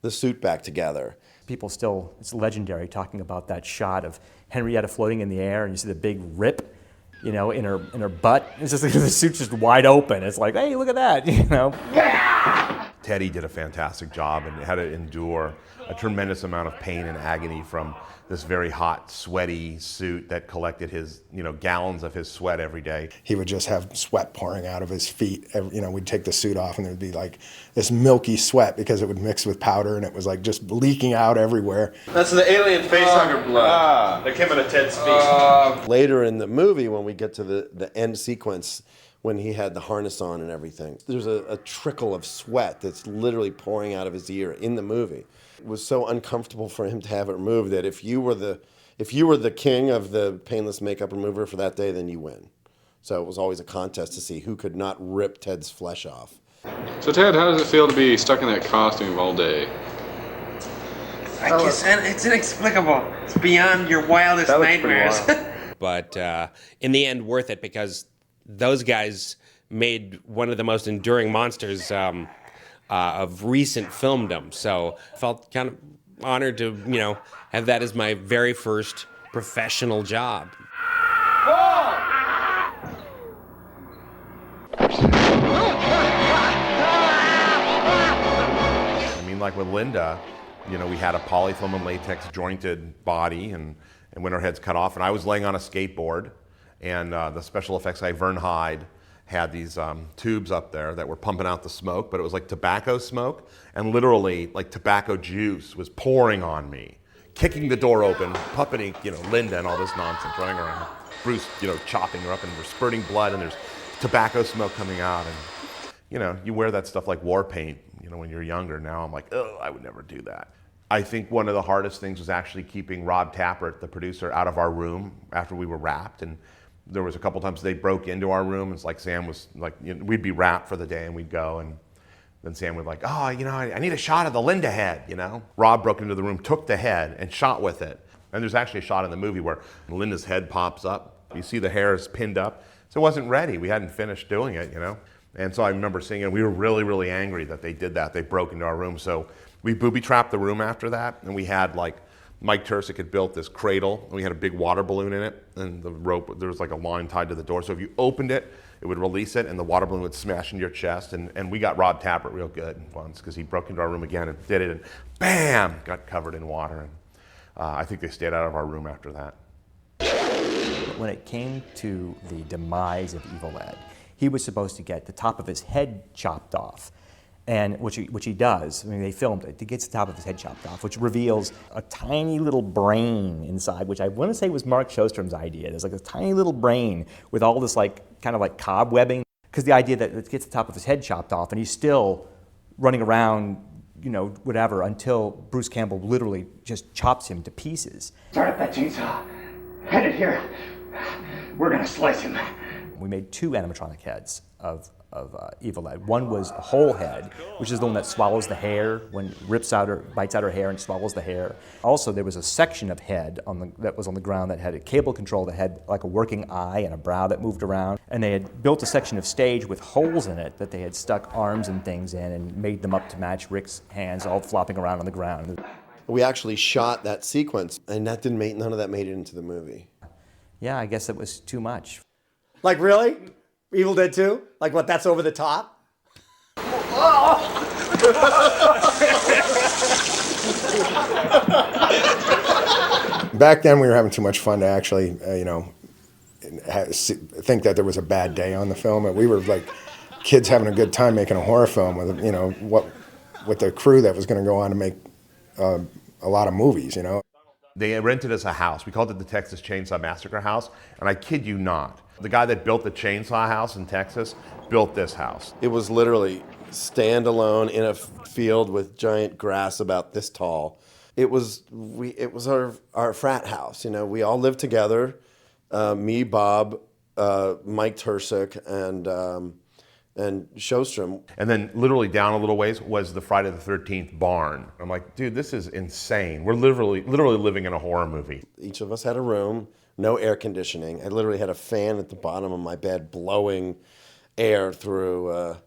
the suit back together. People still, it's legendary talking about that shot of Henrietta floating in the air and you see the big rip. you know, in her butt. It's just the suit's just wide open. It's like, hey, look at that, you know. Teddy did a fantastic job and had to endure a tremendous amount of pain and agony from this very hot, sweaty suit that collected his, you know, gallons of his sweat every day. He would just have sweat pouring out of his feet. You know, we'd take the suit off and there'd be like this milky sweat because it would mix with powder and it was like just leaking out everywhere. That's the alien facehugger blood that came out of Ted's feet. Later in the movie, when we get to the end sequence, when he had the harness on and everything, there's a trickle of sweat that's literally pouring out of his ear in the movie. It was so uncomfortable for him to have it removed that if you were the king of the painless makeup remover for that day, then you win. So it was always a contest to see who could not rip Ted's flesh off. So Ted, how does it feel to be stuck in that costume all day? I guess it's inexplicable. It's beyond your wildest nightmares. But in the end, worth it, because those guys made one of the most enduring monsters of recent filmdom. So I felt kind of honored to, you know, have that as my very first professional job. I mean, like with Linda, you know, we had a polyfoam and latex jointed body and when her head's cut off, and I was laying on a skateboard, and the special effects guy, Vern Hyde, had these tubes up there that were pumping out the smoke, but it was like tobacco smoke, and literally like tobacco juice was pouring on me. Kicking the door open, puppeting, you know, Linda and all this nonsense, running around. Bruce, you know, chopping her up, and we're spurting blood, and there's tobacco smoke coming out, and you know, you wear that stuff like war paint, you know, when you're younger. Now I'm like, oh, I would never do that. I think one of the hardest things was actually keeping Rob Tappert, the producer, out of our room after we were wrapped. And there was a couple times they broke into our room. It's like Sam was like, you know, we'd be wrapped for the day and we'd go, and then Sam would like, oh, you know, I need a shot of the Linda head, you know. Rob broke into the room, took the head and shot with it. And there's actually a shot in the movie where Linda's head pops up. You see the hair is pinned up. So it wasn't ready. We hadn't finished doing it, you know. And so I remember seeing it. We were really, really angry that they did that. They broke into our room. So we booby-trapped the room after that. And we had like, Mike Tursick had built this cradle. And we had a big water balloon in it. And the rope, there was like a line tied to the door. So if you opened it, it would release it and the water balloon would smash into your chest. And we got Rob Tappert real good once because he broke into our room again and did it. And bam, got covered in water. And I think they stayed out of our room after that. When it came to the demise of Evil Ed, he was supposed to get the top of his head chopped off, and which he does. I mean, they filmed it. He gets the top of his head chopped off, which reveals a tiny little brain inside, which I want to say was Mark Sjostrom's idea. There's like a tiny little brain with all this like kind of like cobwebbing, because the idea that it gets the top of his head chopped off, and he's still running around, you know, whatever, until Bruce Campbell literally just chops him to pieces. Start up that chainsaw. Head it here. We're gonna slice him. We made 2 animatronic heads of Evil Ed. One was a whole head, which is the one that swallows the hair, when bites out her hair and swallows the hair. Also, there was a section of head that was on the ground that had a cable control that had like a working eye and a brow that moved around. And they had built a section of stage with holes in it that they had stuck arms and things in and made them up to match Rick's hands all flopping around on the ground. We actually shot that sequence, and none of that made it into the movie. Yeah, I guess it was too much. Like, really? Evil Dead 2? Like, what, that's over the top? Back then, we were having too much fun to actually, you know, think that there was a bad day on the film. And we were like kids having a good time making a horror film with, you know, with the crew that was going to go on to make a lot of movies, you know. They rented us a house. We called it the Texas Chainsaw Massacre House, and I kid you not, the guy that built the Chainsaw House in Texas built this house. It was literally standalone in a field with giant grass about this tall. It was our frat house. You know, we all lived together. Me, Bob, Mike Tursick, and Sjostrom. And then literally down a little ways was the Friday the 13th barn. I'm like, dude, this is insane. We're literally living in a horror movie. Each of us had a room, no air conditioning. I literally had a fan at the bottom of my bed blowing air through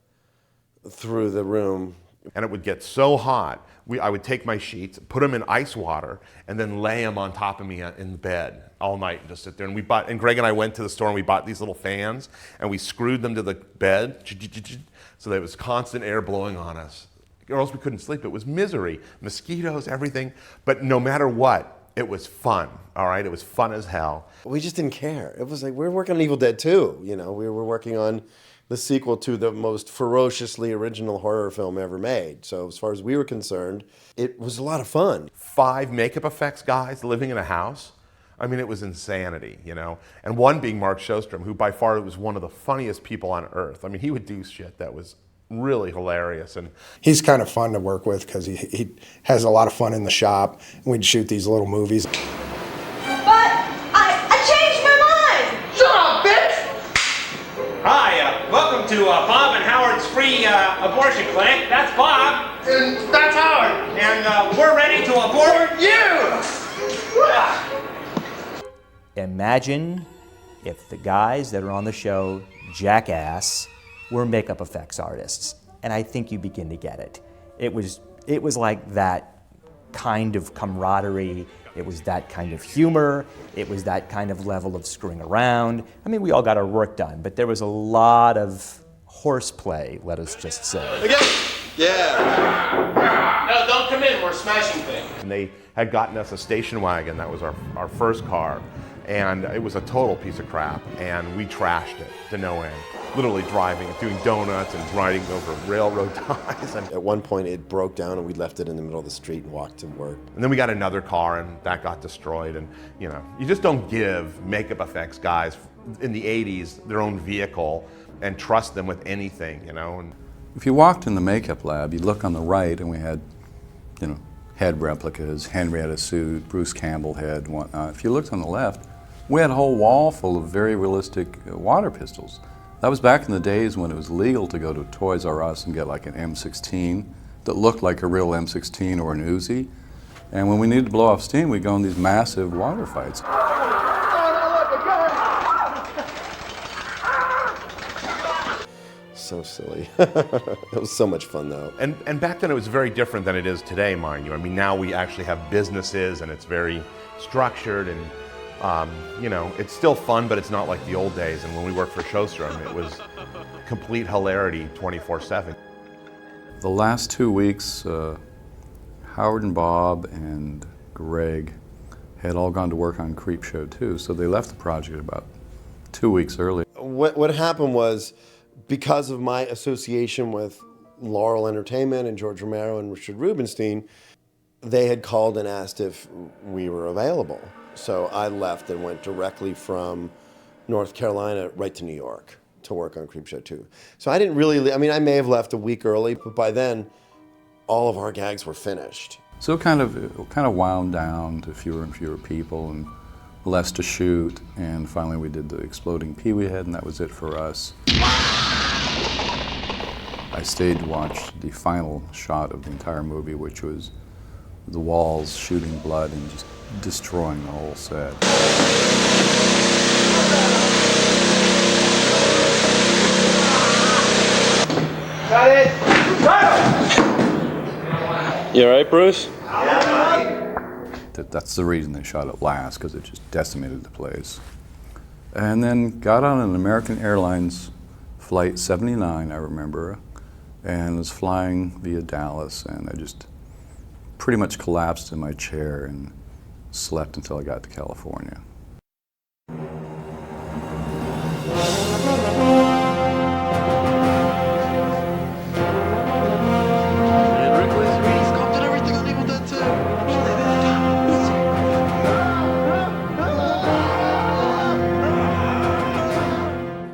the room And it would get so hot, I would take my sheets, put them in ice water, and then lay them on top of me in the bed all night and just sit there. And Greg and I went to the store and we bought these little fans and we screwed them to the bed so there was constant air blowing on us. Or else we couldn't sleep. It was misery, mosquitoes, everything. But no matter what, it was fun, all right? It was fun as hell. We just didn't care. It was like, we were working on Evil Dead 2, you know? We were working on the sequel to the most ferociously original horror film ever made. So as far as we were concerned, it was a lot of fun. 5 makeup effects guys living in a house. I mean, it was insanity, you know? And one being Mark Sjostrom, who by far was one of the funniest people on earth. I mean, he would do shit that was really hilarious. And he's kind of fun to work with because he has a lot of fun in the shop. And we'd shoot these little movies. But I changed my mind! Shut up, bitch! Hi, welcome to Bob and Howard's free abortion clinic. That's Bob. And that's Howard. And we're ready to abort you! Imagine if the guys that are on the show, Jackass, were makeup effects artists. And I think you begin to get it. It was like that kind of camaraderie. It was that kind of humor. It was that kind of level of screwing around. I mean, we all got our work done, but there was a lot of horseplay, let us just say. Again? Yeah. No, don't come in. We're smashing things. And they had gotten us a station wagon. That was our first car. And it was a total piece of crap. And we trashed it to no end. Literally driving it, doing donuts and riding over railroad ties. At one point it broke down and we left it in the middle of the street and walked to work. And then we got another car and that got destroyed. And you know, you just don't give makeup effects guys in the 80s their own vehicle and trust them with anything, you know. And if you walked in the makeup lab, you'd look on the right and we had, you know, head replicas, Henrietta suit, Bruce Campbell head and whatnot. If you looked on the left, we had a whole wall full of very realistic water pistols. That was back in the days when it was legal to go to Toys R Us and get like an M16 that looked like a real M16 or an Uzi. And when we needed to blow off steam, we'd go in these massive water fights. So silly. It was so much fun though. And back then it was very different than it is today, mind you. I mean, now we actually have businesses and it's very structured and you know, it's still fun, but it's not like the old days. And when we worked for Sjostrom, it was complete hilarity 24/7. The last 2 weeks, Howard and Bob and Greg had all gone to work on Creepshow 2, so they left the project about 2 weeks early. What happened was, because of my association with Laurel Entertainment and George Romero and Richard Rubenstein, they had called and asked if we were available. So I left and went directly from North Carolina right to New York to work on Creepshow 2. So I didn't really, I mean, I may have left a week early, but by then, all of our gags were finished. So it kind of wound down to fewer and fewer people and less to shoot, and finally we did the exploding Pee-wee head, and that was it for us. I stayed to watch the final shot of the entire movie, which was the walls shooting blood and just destroying the whole set. Got it! You alright, Bruce? That's the reason they shot it last, because it just decimated the place. And then got on an American Airlines flight 79, I remember, and was flying via Dallas, and I just pretty much collapsed in my chair and slept until I got to California.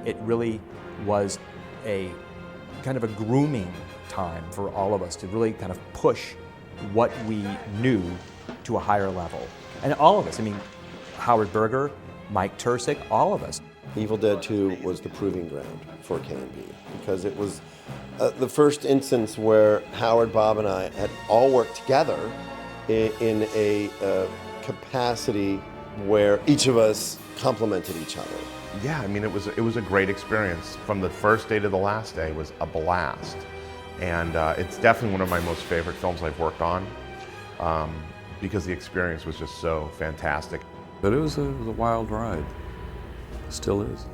It really was a kind of a grooming time for all of us to really kind of push what we knew to a higher level. And all of us, I mean, Howard Berger, Mike Tersick, all of us. Evil Dead 2 was the proving ground for K&B because it was the first instance where Howard, Bob, and I had all worked together in a capacity where each of us complemented each other. Yeah, I mean, it was a great experience. From the first day to the last day was a blast. And it's definitely one of my most favorite films I've worked on because the experience was just so fantastic. But it was a wild ride. Still is.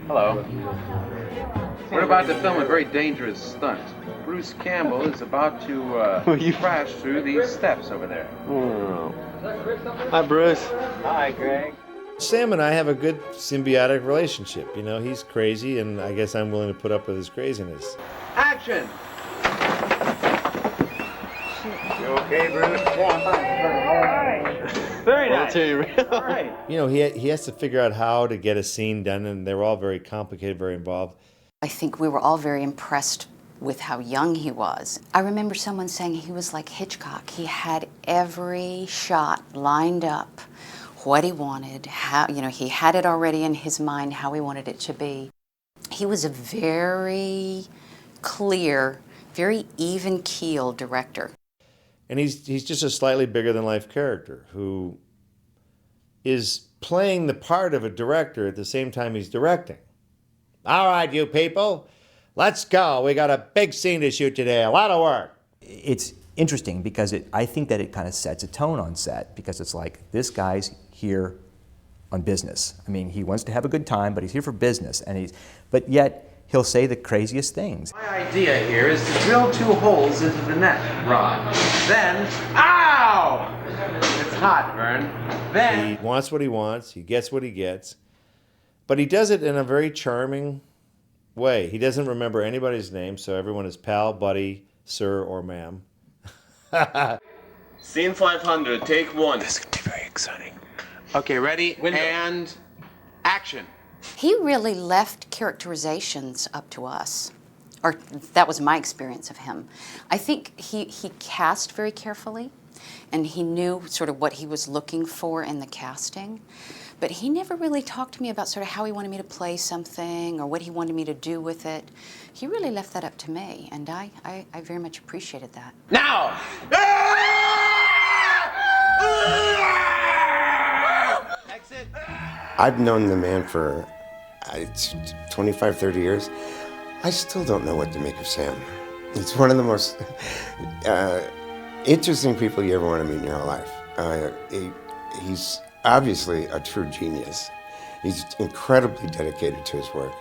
Hello. We're about to film a very dangerous stunt. Bruce Campbell is about to crash through these steps over there. Oh. Hi, Bruce. Hi, Greg. Sam and I have a good symbiotic relationship. You know, he's crazy, and I guess I'm willing to put up with his craziness. Action! You okay, Bruce? Very nice. All right. You know, he has to figure out how to get a scene done, and they're all very complicated, very involved. I think we were all very impressed with how young he was. I remember someone saying he was like Hitchcock. He had every shot lined up, what he wanted, how, you know, he had it already in his mind how he wanted it to be. He was a very clear, very even-keeled director. And he's just a slightly bigger-than-life character who is playing the part of a director at the same time he's directing. All right, you people, let's go. We got a big scene to shoot today, a lot of work. It's interesting because I think that it kind of sets a tone on set because it's like, this guy's here on business. I mean, he wants to have a good time, but he's here for business, but yet he'll say the craziest things. My idea here is to drill 2 holes into the net rod. Then, ow! It's hot, Vern. Then he wants what he wants, he gets what he gets, but he does it in a very charming way. He doesn't remember anybody's name, so everyone is pal, buddy, sir, or ma'am. Scene 500, take 1. This could be very exciting. Okay, ready? And action. He really left characterizations up to us, or that was my experience of him. I think he cast very carefully, and he knew sort of what he was looking for in the casting, but he never really talked to me about sort of how he wanted me to play something or what he wanted me to do with it. He really left that up to me, and I very much appreciated that. Now! Exit. I've known the man for 25, 30 years. I still don't know what to make of Sam. He's one of the most interesting people you ever want to meet in your whole life. He's obviously a true genius. He's incredibly dedicated to his work,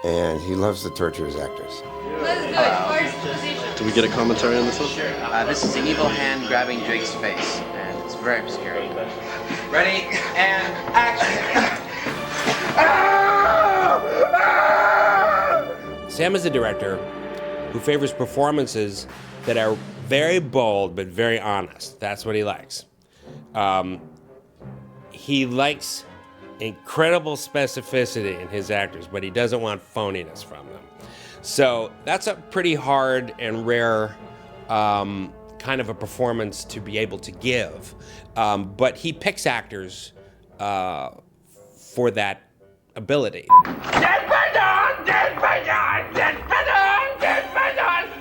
and he loves to torture his actors. Let's do it. First position. Do we get a commentary on this one? Sure. This is the evil hand grabbing Drake's face, and it's very obscure. Ready? And action. Sam is a director who favors performances that are very bold but very honest. That's what he likes. He likes incredible specificity in his actors, but he doesn't want phoniness from them. So that's a pretty hard and rare kind of a performance to be able to give. But he picks actors for that ability.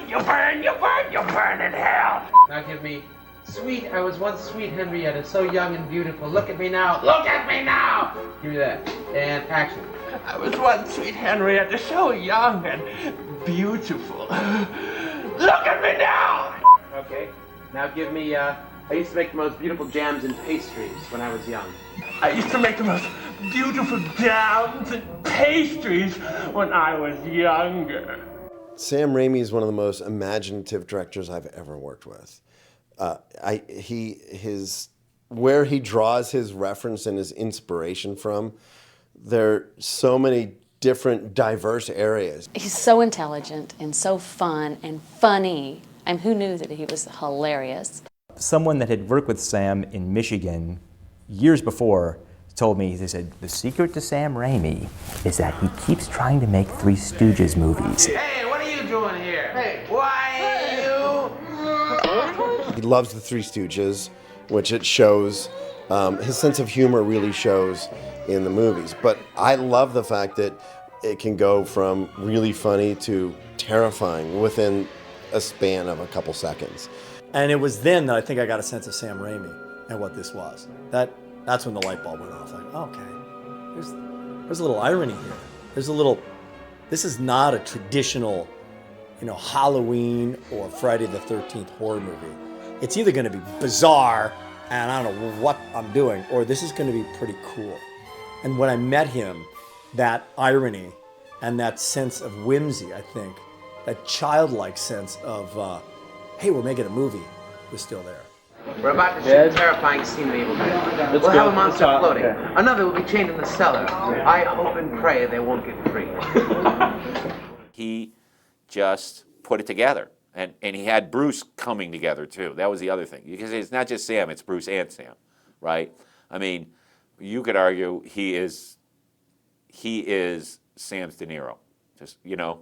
You burn, you burn, you burn in hell. Now give me sweet. I was once sweet Henrietta, so young and beautiful. Look at me now. Look at me now. Give me that. And action. I was once sweet Henrietta, so young and beautiful. Look at me now. Okay. Now give me, I used to make the most beautiful jams and pastries when I was young. I used to make the most beautiful jams and pastries when I was younger. Sam Raimi is one of the most imaginative directors I've ever worked with. Where he draws his reference and his inspiration from There are so many different, diverse areas. He's so intelligent and so fun and funny. And who knew that he was hilarious? Someone that had worked with Sam in Michigan years before told me, they said, the secret to Sam Raimi is that he keeps trying to make Three Stooges movies. Hey, what are you doing here? Hey, why you? He loves the Three Stooges, which it shows. His sense of humor really shows in the movies. But I love the fact that it can go from really funny to terrifying within a span of a couple seconds. And it was then that I think I got a sense of Sam Raimi and what this was. That's when the light bulb went off. Like, oh, okay, there's a little irony here. There's a little. This is not a traditional, Halloween or Friday the 13th horror movie. It's either going to be bizarre and I don't know what I'm doing, or this is going to be pretty cool. And when I met him, that irony and that sense of whimsy, I think, that childlike sense of, hey, we're making a movie, was still there. We're about to shoot a terrifying scene of Evil Dead. We'll have a monster floating. Okay. Another will be chained in the cellar. I hope and pray they won't get free. He just put it together. And he had Bruce coming together, too. That was the other thing. Because it's not just Sam, it's Bruce and Sam, right? I mean, you could argue he is Sam's De Niro. Just, I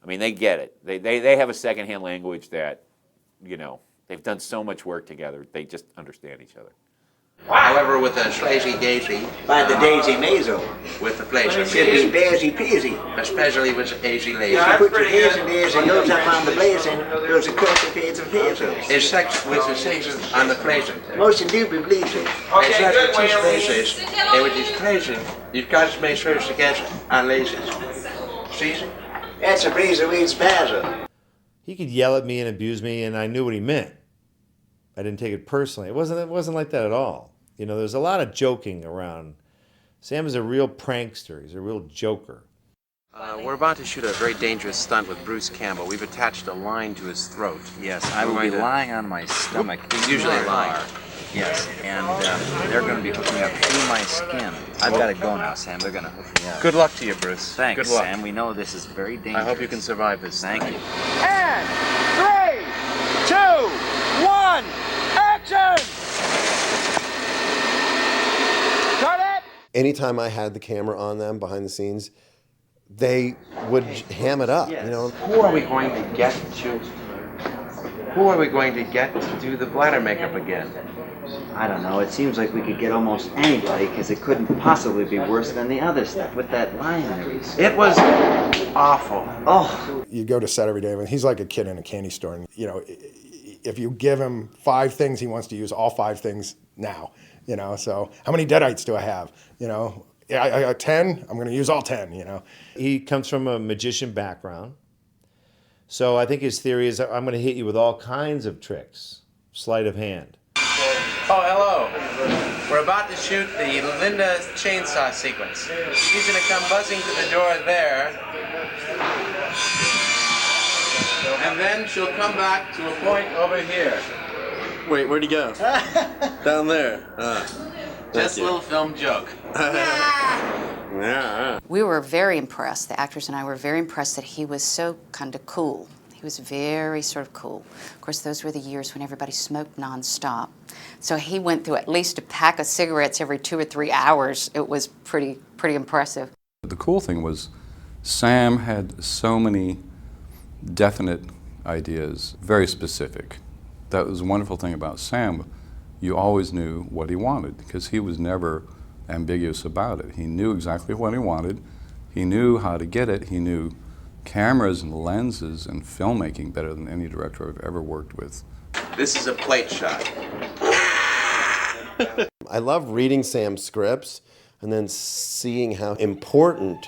mean, they get it. They have a secondhand language that, they've done so much work together. They just understand each other. However, with a slazy daisy... By the daisy mazel. With the pleasure. Should be daisy peasy. Especially with daisy lazy. If you put your hands in there and nose up on the blazing, there's a course of heads of hazels. Is sex with the season on the pleasant? Most indubitably pleasing. It's not the two spaces, and with these pleasant, you've got to make sure it's together on lasers. Season? That's a breeze of weeds basil. He could yell at me and abuse me, and I knew what he meant. I didn't take it personally. It wasn't like that at all. There's a lot of joking around. Sam is a real prankster. He's a real joker. We're about to shoot a very dangerous stunt with Bruce Campbell. We've attached a line to his throat. Yes, I will be lying on my stomach. He's usually lying. Yes, and they're going to be hooking me up through my skin. I've got to go now, Sam. They're going to hook me up. Good luck to you, Bruce. Thanks, Good luck. Sam. We know this is very dangerous. I hope you can survive this. Thank you. And 3, 2, 1, action! Cut it! Anytime I had the camera on them behind the scenes, they would ham it up. Who are we going to get to? Who are we going to get to do the bladder makeup again? I don't know. It seems like we could get almost anybody because it couldn't possibly be worse than the other stuff with that line and everything. It was awful. Oh. You go to set every day, and he's like a kid in a candy store. And, if you give him 5 things, he wants to use all 5 things now. So how many deadites do I have? I got 10. I'm going to use all 10. He comes from a magician background. So I think his theory is I'm going to hit you with all kinds of tricks, sleight of hand. Oh, hello. We're about to shoot the Linda chainsaw sequence. She's going to come buzzing to the door there. And then she'll come back to a point over here. Wait, where'd he go? Down there. Just a little film joke. Yeah. We were very impressed, the actors and I were very impressed that he was so kind of cool. He was very sort of cool. Of course, those were the years when everybody smoked nonstop. So he went through at least a pack of cigarettes every 2 or 3 hours. It was pretty impressive. The cool thing was Sam had so many definite ideas, very specific. That was the wonderful thing about Sam. You always knew what he wanted because he was never ambiguous about it. He knew exactly what he wanted. He knew how to get it. He knew cameras and lenses and filmmaking better than any director I've ever worked with. This is a plate shot. I love reading Sam's scripts and then seeing how important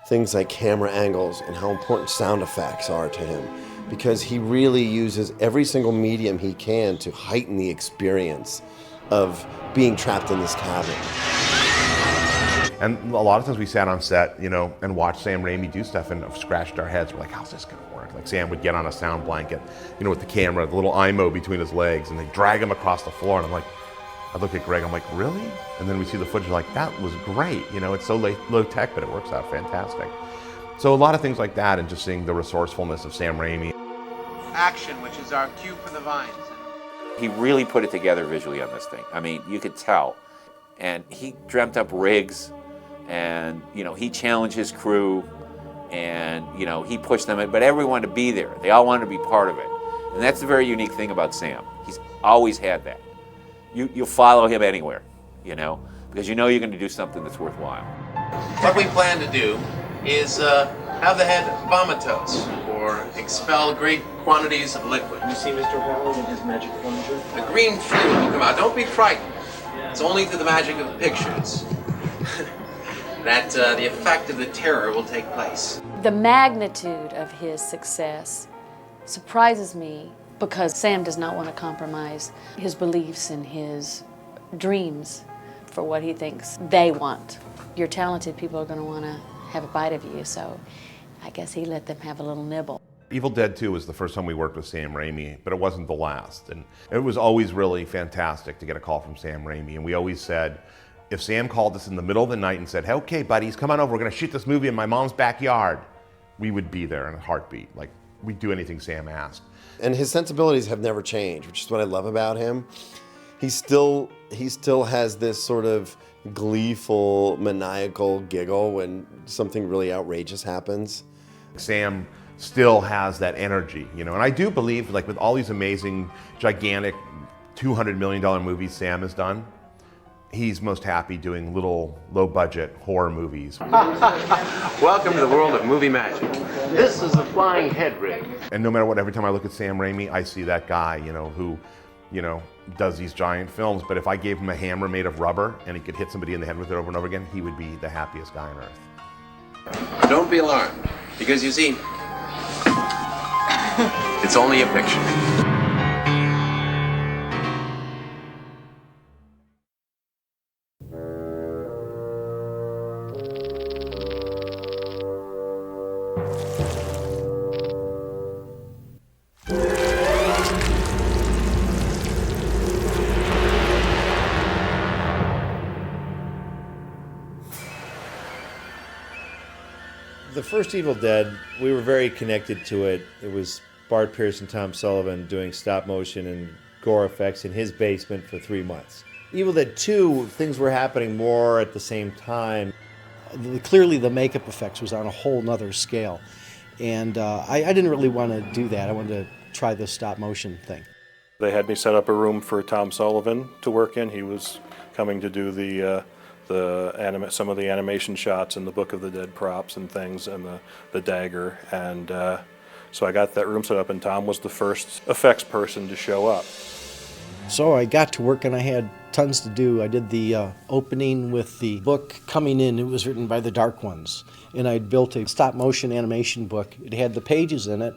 things like camera angles and how important sound effects are to him, because he really uses every single medium he can to heighten the experience of being trapped in this cabin. And a lot of times we sat on set, and watched Sam Raimi do stuff and scratched our heads. We're like, how's this gonna work? Like Sam would get on a sound blanket, with the camera, the little IMO between his legs, and they drag him across the floor. And I'm like, I look at Greg, I'm like, really? And then we see the footage, like, that was great. You know, it's so low tech, but it works out fantastic. So a lot of things like that, and just seeing the resourcefulness of Sam Raimi. Action, which is our cue for the vines. He really put it together visually on this thing. I mean, you could tell. And he dreamt up rigs, and, you know, he challenged his crew, and, you know, he pushed them, but everyone wanted to be there. They all wanted to be part of it. And that's the very unique thing about Sam. He's always had that. You'll follow him anywhere, you know, because you know you're going to do something that's worthwhile. What we plan to do is have the head vomitos, or expel great quantities of liquid. You see Mr. Howard and his magic plunger? The green fluid will come out. Don't be frightened. It's only through the magic of the pictures that the effect of the terror will take place. The magnitude of his success surprises me because Sam does not want to compromise his beliefs and his dreams for what he thinks they want. Your talented people are going to want to have a bite of you, so I guess he let them have a little nibble. Evil Dead 2 was the first time we worked with Sam Raimi, but it wasn't the last. And it was always really fantastic to get a call from Sam Raimi. And we always said, if Sam called us in the middle of the night and said, hey, okay, buddies, come on over, we're going to shoot this movie in my mom's backyard, we would be there in a heartbeat. Like, we'd do anything Sam asked. And his sensibilities have never changed, which is what I love about him. He still has this sort of gleeful, maniacal giggle when something really outrageous happens. Sam still has that energy, you know, and I do believe, like, with all these amazing, gigantic, $200 million movies Sam has done, he's most happy doing little, low-budget horror movies. Welcome to the world of movie magic. This is the flying head rig. And no matter what, every time I look at Sam Raimi, I see that guy, you know, who, you know, does these giant films, but if I gave him a hammer made of rubber and he could hit somebody in the head with it over and over again, he would be the happiest guy on earth. Don't be alarmed, because you see, it's only a picture. The first Evil Dead, we were very connected to it. It was Bart Pierce and Tom Sullivan doing stop motion and gore effects in his basement for 3 months. Evil Dead 2, things were happening more at the same time. Clearly the makeup effects was on a whole nother scale. And I didn't really want to do that. I wanted to try the stop motion thing. They had me set up a room for Tom Sullivan to work in. He was coming to do some of the animation shots in the Book of the Dead props and things, and the dagger, and so I got that room set up, and Tom was the first effects person to show up. So I got to work and I had tons to do. I did the opening with the book coming in. It was written by the Dark Ones, and I'd built a stop motion animation book. It had the pages in it,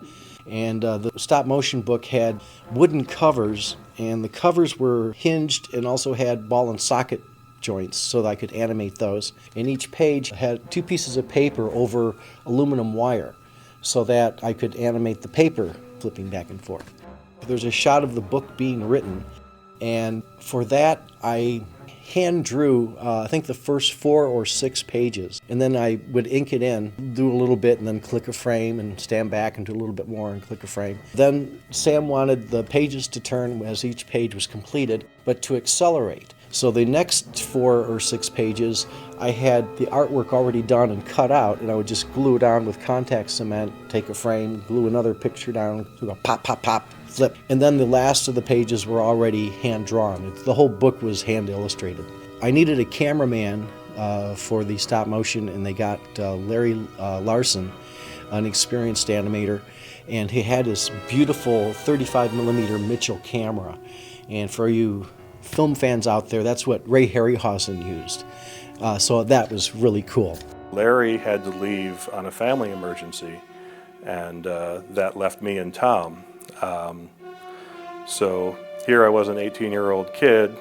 and the stop motion book had wooden covers, and the covers were hinged and also had ball and socket joints so that I could animate those. And each page had 2 pieces of paper over aluminum wire so that I could animate the paper flipping back and forth. There's a shot of the book being written, and for that I hand drew I think the first 4 or 6 pages, and then I would ink it in, do a little bit and then click a frame and stand back and do a little bit more and click a frame. Then Sam wanted the pages to turn as each page was completed, but to accelerate. So the next 4 or 6 pages, I had the artwork already done and cut out, and I would just glue it on with contact cement, take a frame, glue another picture down, do a pop, pop, pop, flip. And then the last of the pages were already hand-drawn. The whole book was hand-illustrated. I needed a cameraman for the stop motion, and they got Larry Larson, an experienced animator, and he had this beautiful 35mm Mitchell camera. And for you film fans out there, that's what Ray Harryhausen used. So that was really cool. Larry had to leave on a family emergency, and that left me and Tom. So here I was, an 18-year-old kid,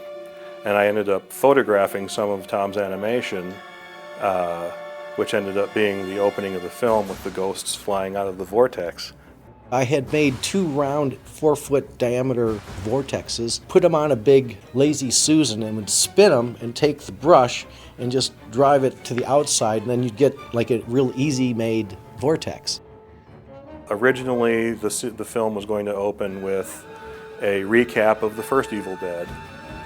and I ended up photographing some of Tom's animation, which ended up being the opening of the film with the ghosts flying out of the vortex. I had made 2 round 4-foot diameter vortexes, put them on a big Lazy Susan and would spin them and take the brush and just drive it to the outside, and then you'd get like a real easy made vortex. Originally, the film was going to open with a recap of the first Evil Dead,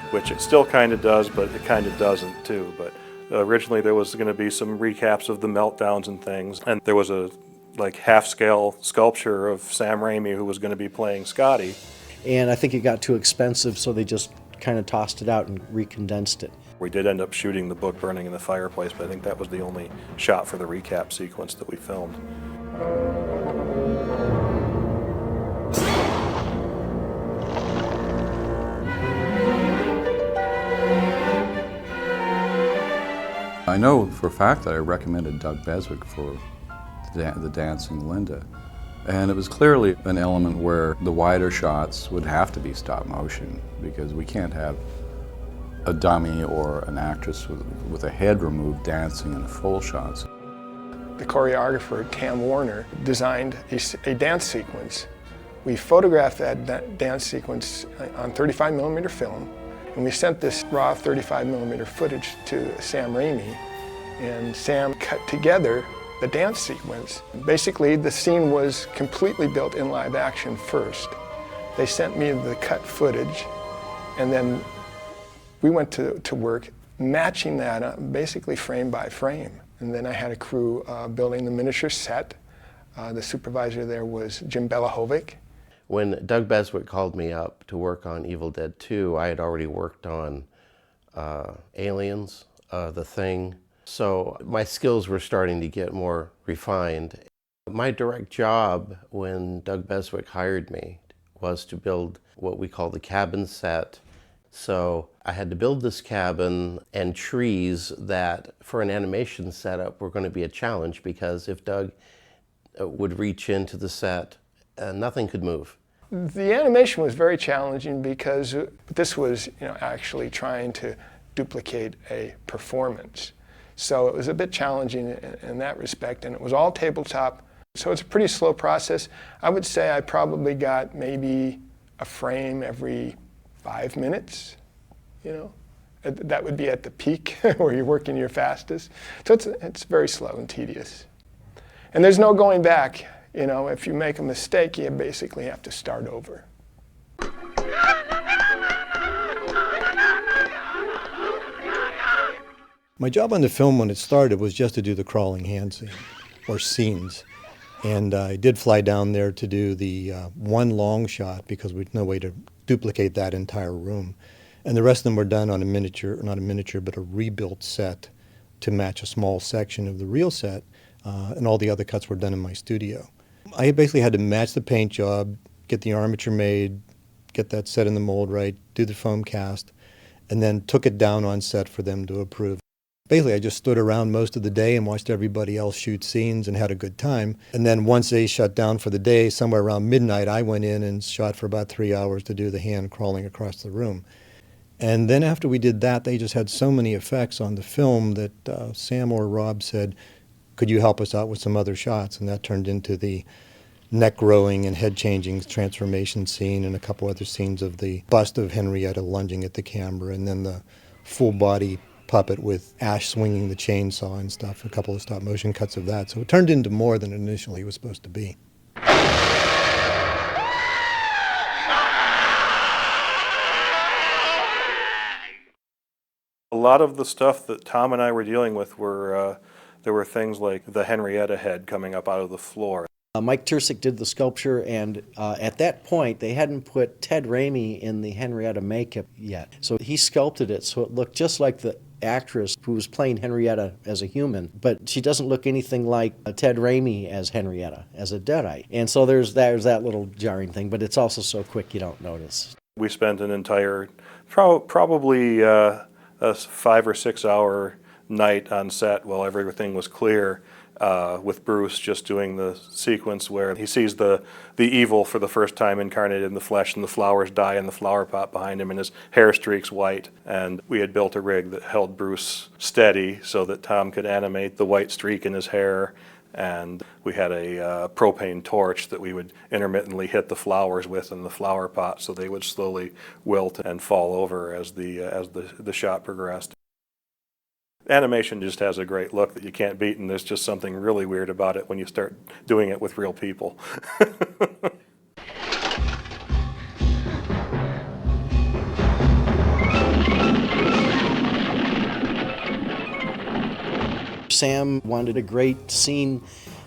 which it still kind of does, but it kind of doesn't too. But originally there was going to be some recaps of the meltdowns and things, and there was a half-scale sculpture of Sam Raimi who was going to be playing Scotty. And I think it got too expensive, so they just kind of tossed it out and recondensed it. We did end up shooting the book burning in the fireplace, but I think that was the only shot for the recap sequence that we filmed. I know for a fact that I recommended Doug Beswick for the Dancing Linda. And it was clearly an element where the wider shots would have to be stop motion, because we can't have a dummy or an actress with a head removed dancing in full shots. The choreographer, Tam Warner, designed a dance sequence. We photographed that dance sequence on 35mm film, and we sent this raw 35mm footage to Sam Raimi, and Sam cut together the dance sequence. Basically, the scene was completely built in live action first. They sent me the cut footage, and then we went to work matching that up, basically frame by frame. And then I had a crew building the miniature set. The supervisor there was Jim Belahovic. When Doug Beswick called me up to work on Evil Dead 2, I had already worked on Aliens, The Thing, so my skills were starting to get more refined. My direct job when Doug Beswick hired me was to build what we call the cabin set. So I had to build this cabin and trees that for an animation setup were going to be a challenge, because if Doug would reach into the set, nothing could move. The animation was very challenging because this was, actually trying to duplicate a performance. So it was a bit challenging in that respect, and it was all tabletop. So it's a pretty slow process. I would say I probably got maybe a frame every 5 minutes, That would be at the peak where you're working your fastest. So it's very slow and tedious. And there's no going back. If you make a mistake, you basically have to start over. My job on the film when it started was just to do the crawling hand scene, or scenes. And I did fly down there to do the one long shot, because we had no way to duplicate that entire room. And the rest of them were done on a miniature, not a miniature, but a rebuilt set to match a small section of the real set. And all the other cuts were done in my studio. I basically had to match the paint job, get the armature made, get that set in the mold right, do the foam cast, and then took it down on set for them to approve. Basically, I just stood around most of the day and watched everybody else shoot scenes and had a good time. And then once they shut down for the day, somewhere around midnight, I went in and shot for about 3 hours to do the hand crawling across the room. And then after we did that, they just had so many effects on the film that Sam or Rob said, could you help us out with some other shots? And that turned into the neck growing and head changing transformation scene, and a couple other scenes of the bust of Henrietta lunging at the camera, and then the full body puppet with Ash swinging the chainsaw and stuff, a couple of stop motion cuts of that. So it turned into more than it initially was supposed to be. A lot of the stuff that Tom and I were dealing with were, there were things like the Henrietta head coming up out of the floor. Mike Tersick did the sculpture, and at that point, they hadn't put Ted Raimi in the Henrietta makeup yet. So he sculpted it so it looked just like the actress who was playing Henrietta as a human, but she doesn't look anything like Ted Raimi as Henrietta, as a Deadite. And so there's that little jarring thing, but it's also so quick you don't notice. We spent an entire, probably a 5 or 6 hour night on set while everything was clear, with Bruce just doing the sequence where he sees the evil for the first time incarnated in the flesh, and the flowers die in the flower pot behind him, and his hair streaks white. And we had built a rig that held Bruce steady so that Tom could animate the white streak in his hair and we had a propane torch that we would intermittently hit the flowers with in the flower pot so they would slowly wilt and fall over as the shot progressed. Animation just has a great look that you can't beat, and there's just something really weird about it when you start doing it with real people. Sam wanted a great scene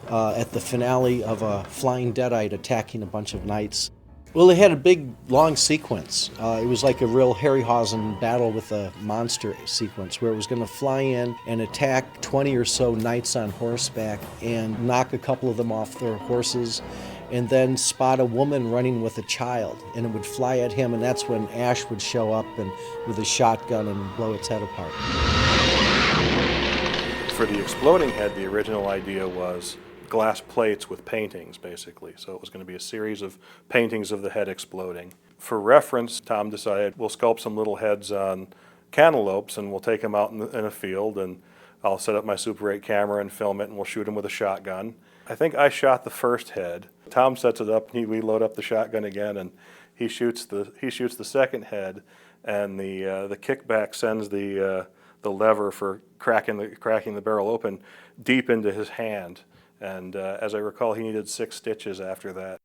at the finale of a flying deadite attacking a bunch of knights. Well, they had a big, long sequence. It was like a real Harryhausen battle with a monster sequence where it was going to fly in and attack 20 or so knights on horseback and knock a couple of them off their horses, and then spot a woman running with a child, and it would fly at him, and that's when Ash would show up and with a shotgun and blow its head apart. For the exploding head, the original idea was glass plates with paintings, basically. So it was going to be a series of paintings of the head exploding. For reference, Tom decided we'll sculpt some little heads on cantaloupes and we'll take them out in a field, and I'll set up my Super 8 camera and film it, and we'll shoot them with a shotgun. I think I shot the first head. Tom sets it up, and we load up the shotgun again, and he shoots the second head, and the kickback sends the lever for cracking the barrel open deep into his hand. And as I recall, he needed 6 stitches after that.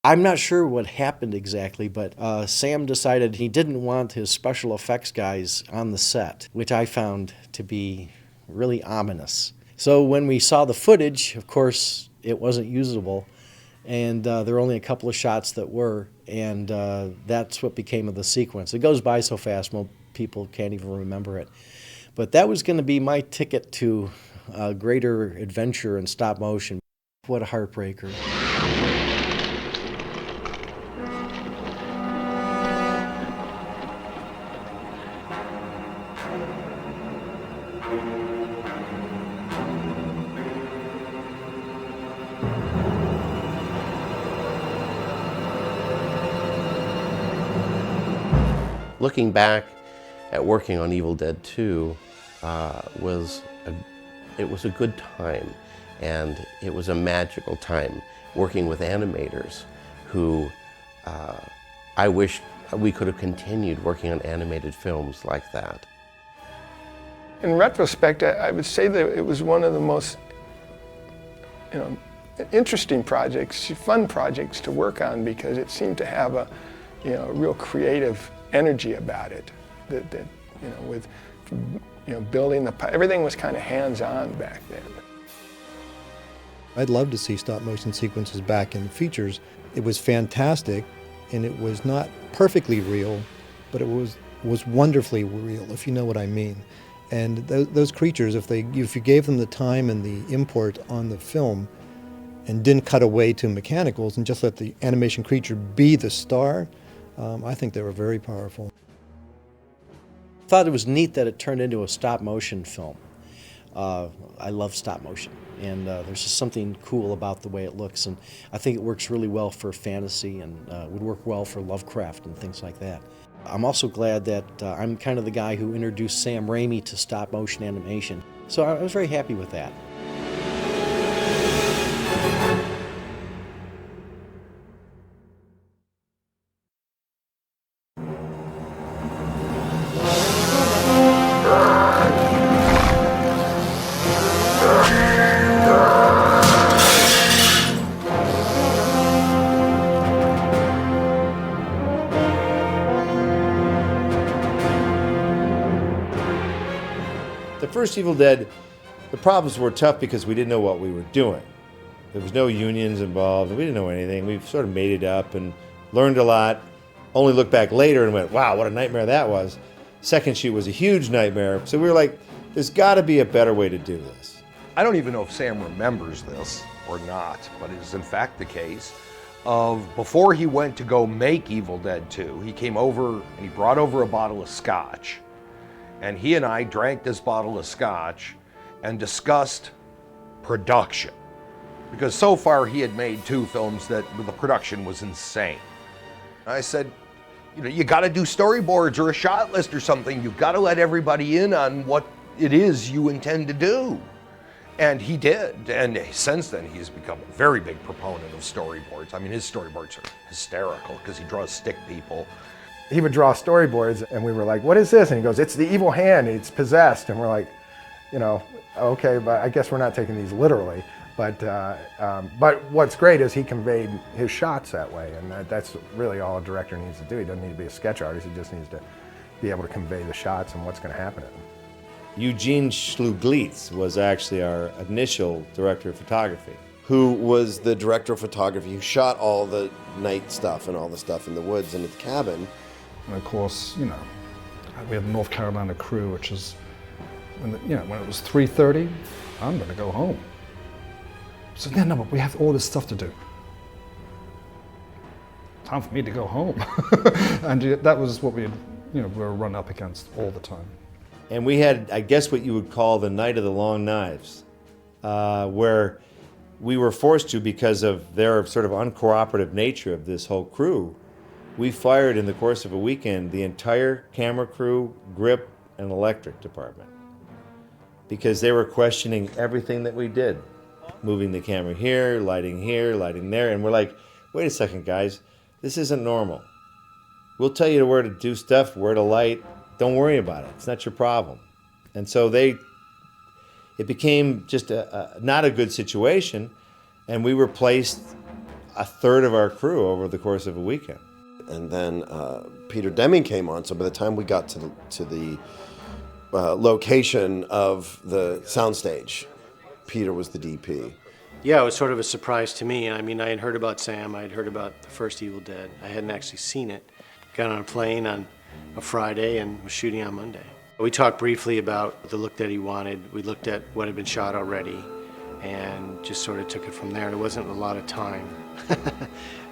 I'm not sure what happened exactly, but Sam decided he didn't want his special effects guys on the set, which I found to be really ominous. So when we saw the footage, of course, it wasn't usable, and there were only a couple of shots that were, and that's what became of the sequence. It goes by so fast, most people can't even remember it. But that was going to be my ticket to a greater adventure in stop motion. What a heartbreaker. Looking back at working on Evil Dead 2 was a good time, and it was a magical time working with animators who I wish we could have continued working on animated films like that. In retrospect, I would say that it was one of the most interesting projects, fun projects to work on, because it seemed to have a real creative energy about it. With building everything was kind of hands-on back then. I'd love to see stop motion sequences back in features. It was fantastic, and it was not perfectly real, but it was wonderfully real, if you know what I mean. And those creatures, if you gave them the time and the import on the film and didn't cut away to mechanicals and just let the animation creature be the star, I think they were very powerful. I thought it was neat that it turned into a stop motion film. I love stop motion, and there's just something cool about the way it looks, and I think it works really well for fantasy and would work well for Lovecraft and things like that. I'm also glad that I'm kind of the guy who introduced Sam Raimi to stop motion animation, so I was very happy with that. The first Evil Dead, the problems were tough because we didn't know what we were doing. There was no unions involved, and we didn't know anything. We sort of made it up and learned a lot, only looked back later and went, wow, what a nightmare that was. Second shoot was a huge nightmare, so we were like, there's got to be a better way to do this. I don't even know if Sam remembers this or not, but it is in fact the case of before he went to go make Evil Dead 2, he came over and he brought over a bottle of scotch. And he and I drank this bottle of scotch and discussed production. Because so far he had made 2 films that the production was insane. I said, you gotta do storyboards or a shot list or something. You've gotta let everybody in on what it is you intend to do. And he did, and since then he's become a very big proponent of storyboards. I mean, his storyboards are hysterical because he draws stick people. He would draw storyboards, and we were like, what is this? And he goes, it's the evil hand, it's possessed. And we're like, you know, okay, but I guess we're not taking these literally. But what's great is he conveyed his shots that way, and that's really all a director needs to do. He doesn't need to be a sketch artist, he just needs to be able to convey the shots and what's going to happen in them. Eugene Schluglitz was actually our initial director of photography. Who was the director of photography who shot all the night stuff and all the stuff in the woods and at the cabin. And of course, you know, we had the North Carolina crew, which is, when it was 3:30, I'm going to go home. So no, but we have all this stuff to do. Time for me to go home. And that was what we were run up against all the time. And we had, I guess, what you would call the Night of the Long Knives, where we were forced to, because of their sort of uncooperative nature of this whole crew, we fired in the course of a weekend the entire camera crew, grip, and electric department. Because they were questioning everything that we did. Moving the camera here, lighting there, and we're like, wait a second, guys, this isn't normal. We'll tell you where to do stuff, where to light. Don't worry about it. It's not your problem. And so it became just not a good situation, and we replaced a third of our crew over the course of a weekend. And then Peter Deming came on, so by the time we got to the location of the soundstage, Peter was the DP. Yeah, it was sort of a surprise to me. I mean, I had heard about Sam, I had heard about the first Evil Dead. I hadn't actually seen it. Got on a plane on a Friday and was shooting on Monday. We talked briefly about the look that he wanted. We looked at what had been shot already and just sort of took it from there. There wasn't a lot of time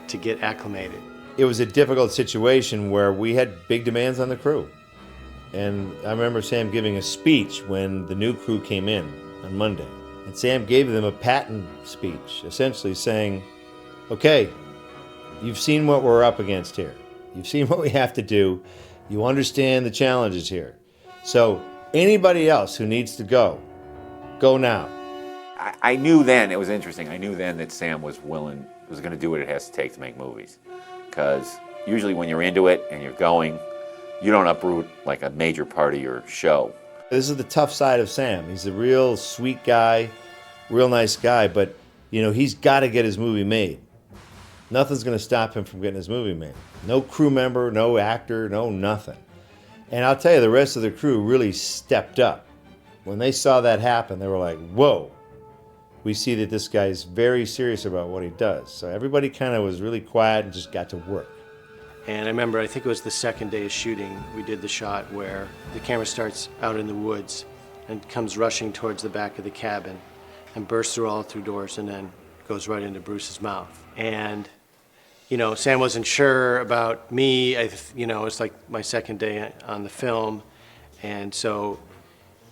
to get acclimated. It was a difficult situation where we had big demands on the crew. And I remember Sam giving a speech when the new crew came in on Monday. And Sam gave them a patent speech, essentially saying, okay, you've seen what we're up against here. You've seen what we have to do. You understand the challenges here. So anybody else who needs to go now. I knew then, it was interesting, I knew then that Sam was going to do what it has to take to make movies. Because usually when you're into it and you're going, you don't uproot like a major part of your show. This is the tough side of Sam. He's a real sweet guy, real nice guy, but he's got to get his movie made. Nothing's going to stop him from getting his movie made. No crew member, no actor, no nothing. And I'll tell you, the rest of the crew really stepped up. When they saw that happen, they were like, whoa, we see that this guy's very serious about what he does. So everybody kind of was really quiet and just got to work. And I remember, I think it was the second day of shooting, we did the shot where the camera starts out in the woods and comes rushing towards the back of the cabin and bursts through all through doors and then goes right into Bruce's mouth. And Sam wasn't sure about me. It's like my second day on the film. And so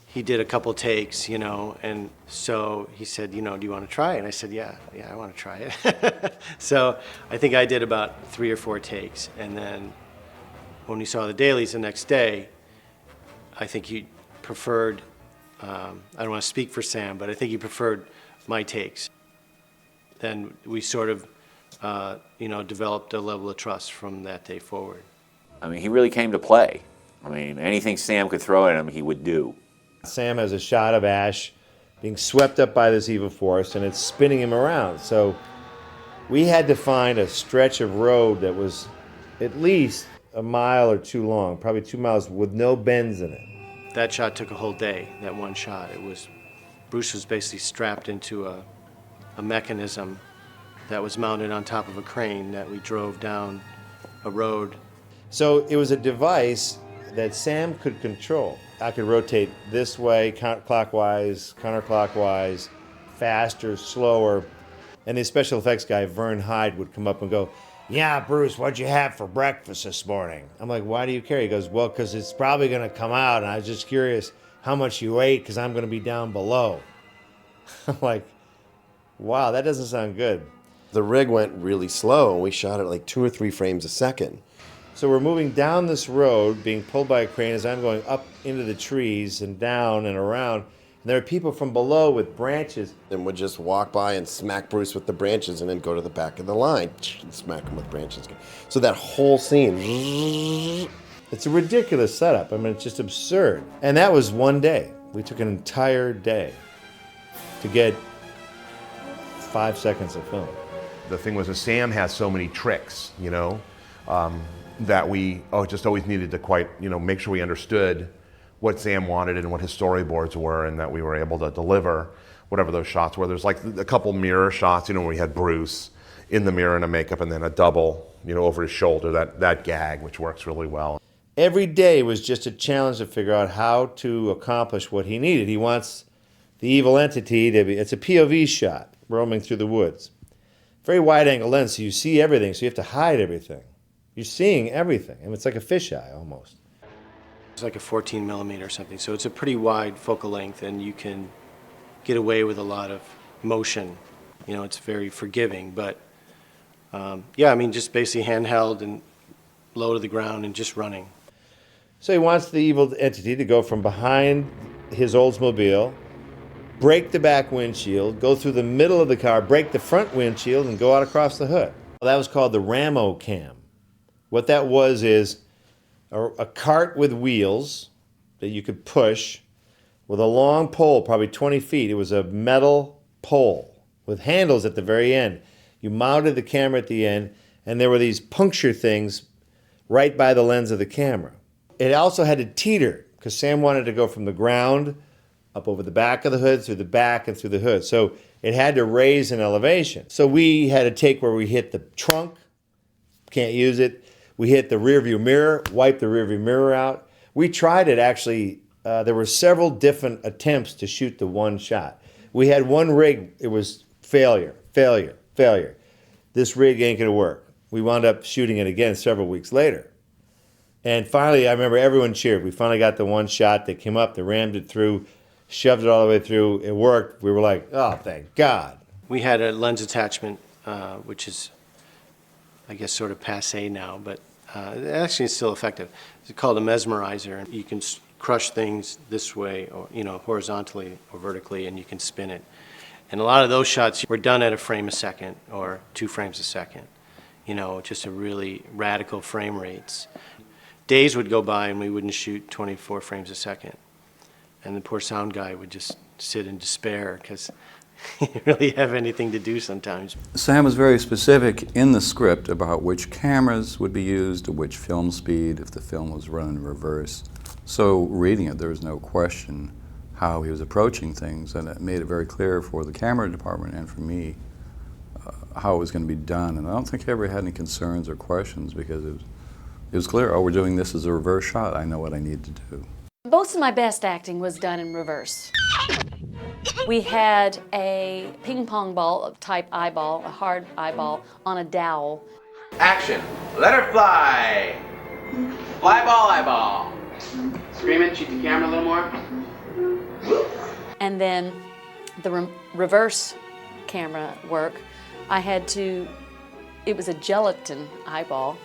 he did a couple takes, and so he said, do you want to try it? And I said, yeah, I want to try it. So I think I did about 3 or 4 takes. And then when we saw the dailies the next day, I think he preferred, I don't want to speak for Sam, but I think he preferred my takes. Then we sort of developed a level of trust from that day forward. I mean, he really came to play. I mean, anything Sam could throw at him, he would do. Sam has a shot of Ash being swept up by this evil force, and it's spinning him around. So we had to find a stretch of road that was at least a mile or 2 long, probably 2 miles, with no bends in it. That shot took a whole day, that one shot. Bruce was basically strapped into a mechanism that was mounted on top of a crane that we drove down a road. So it was a device that Sam could control. I could rotate this way, clockwise, counterclockwise, faster, slower. And the special effects guy, Vern Hyde, would come up and go, yeah, Bruce, what'd you have for breakfast this morning? I'm like, why do you care? He goes, well, because it's probably going to come out, and I was just curious how much you ate, because I'm going to be down below. I'm like, wow, that doesn't sound good. The rig went really slow, and we shot at like 2 or 3 frames a second. So we're moving down this road, being pulled by a crane as I'm going up into the trees and down and around, And there were people from below with branches. And would just walk by and smack Bruce with the branches and then go to the back of the line and smack him with branches. So that whole scene. It's a ridiculous setup. I mean, it's just absurd. And that was one day. We took an entire day to get 5 seconds of film. The thing was that Sam has so many tricks, you know, that we just always needed to quite, you know, make sure we understood what Sam wanted and what his storyboards were, and that we were able to deliver whatever those shots were. There's like a couple mirror shots, you know, where we had Bruce in the mirror in a makeup and then a double, you know, over his shoulder, that gag, which works really well. Every day was just a challenge to figure out how to accomplish what he needed. He wants the evil entity to be, it's a POV shot, roaming through the woods. Very wide angle lens, so you see everything, so you have to hide everything. You're seeing everything. I mean, it's like a fisheye almost. It's like a 14 millimeter or something, so it's a pretty wide focal length, and you can get away with a lot of motion. You know, it's very forgiving, but yeah, I mean, just basically handheld and low to the ground and just running. So he wants the evil entity to go from behind his Oldsmobile, break the back windshield, go through the middle of the car, break the front windshield, and go out across the hood. Well, that was called the Ramo Cam. What that was is a cart with wheels that you could push with a long pole, probably 20 feet. It was a metal pole with handles at the very end. You mounted the camera at the end, and there were these puncture things right by the lens of the camera. It also had to teeter, because Sam wanted to go from the ground up over the back of the hood, through the back, and through the hood. So it had to raise in elevation. So we had a take where we hit the trunk, can't use it. We hit the rearview mirror, wiped the rearview mirror out. We tried it actually. There were several different attempts to shoot the one shot. We had one rig, it was failure, failure, failure. This rig ain't gonna work. We wound up shooting it again several weeks later. And finally, I remember everyone cheered. We finally got the one shot. They came up, they rammed it through, shoved it all the way through. It worked. We were like, oh, thank God. We had a lens attachment, which is, I guess, sort of passé now, but it actually is still effective. It's called a mesmerizer, and you can crush things this way, or you know, horizontally or vertically, and you can spin it. And a lot of those shots were done at a frame a second or 2 frames a second. You know, just a really radical frame rates. Days would go by and we wouldn't shoot 24 frames a second. And the poor sound guy would just sit in despair because he didn't really have anything to do sometimes. Sam was very specific in the script about which cameras would be used, which film speed, if the film was run in reverse. So reading it, there was no question how he was approaching things, and it made it very clear for the camera department and for me how it was going to be done. And I don't think I ever had any concerns or questions because it was clear, oh, we're doing this as a reverse shot. I know what I need to do. Most of my best acting was done in reverse. We had a ping pong ball type eyeball, a hard eyeball, on a dowel. Action. Let her fly. Fly ball, eyeball. Scream it, shoot the camera a little more. And then the reverse camera work, I had to, it was a gelatin eyeball.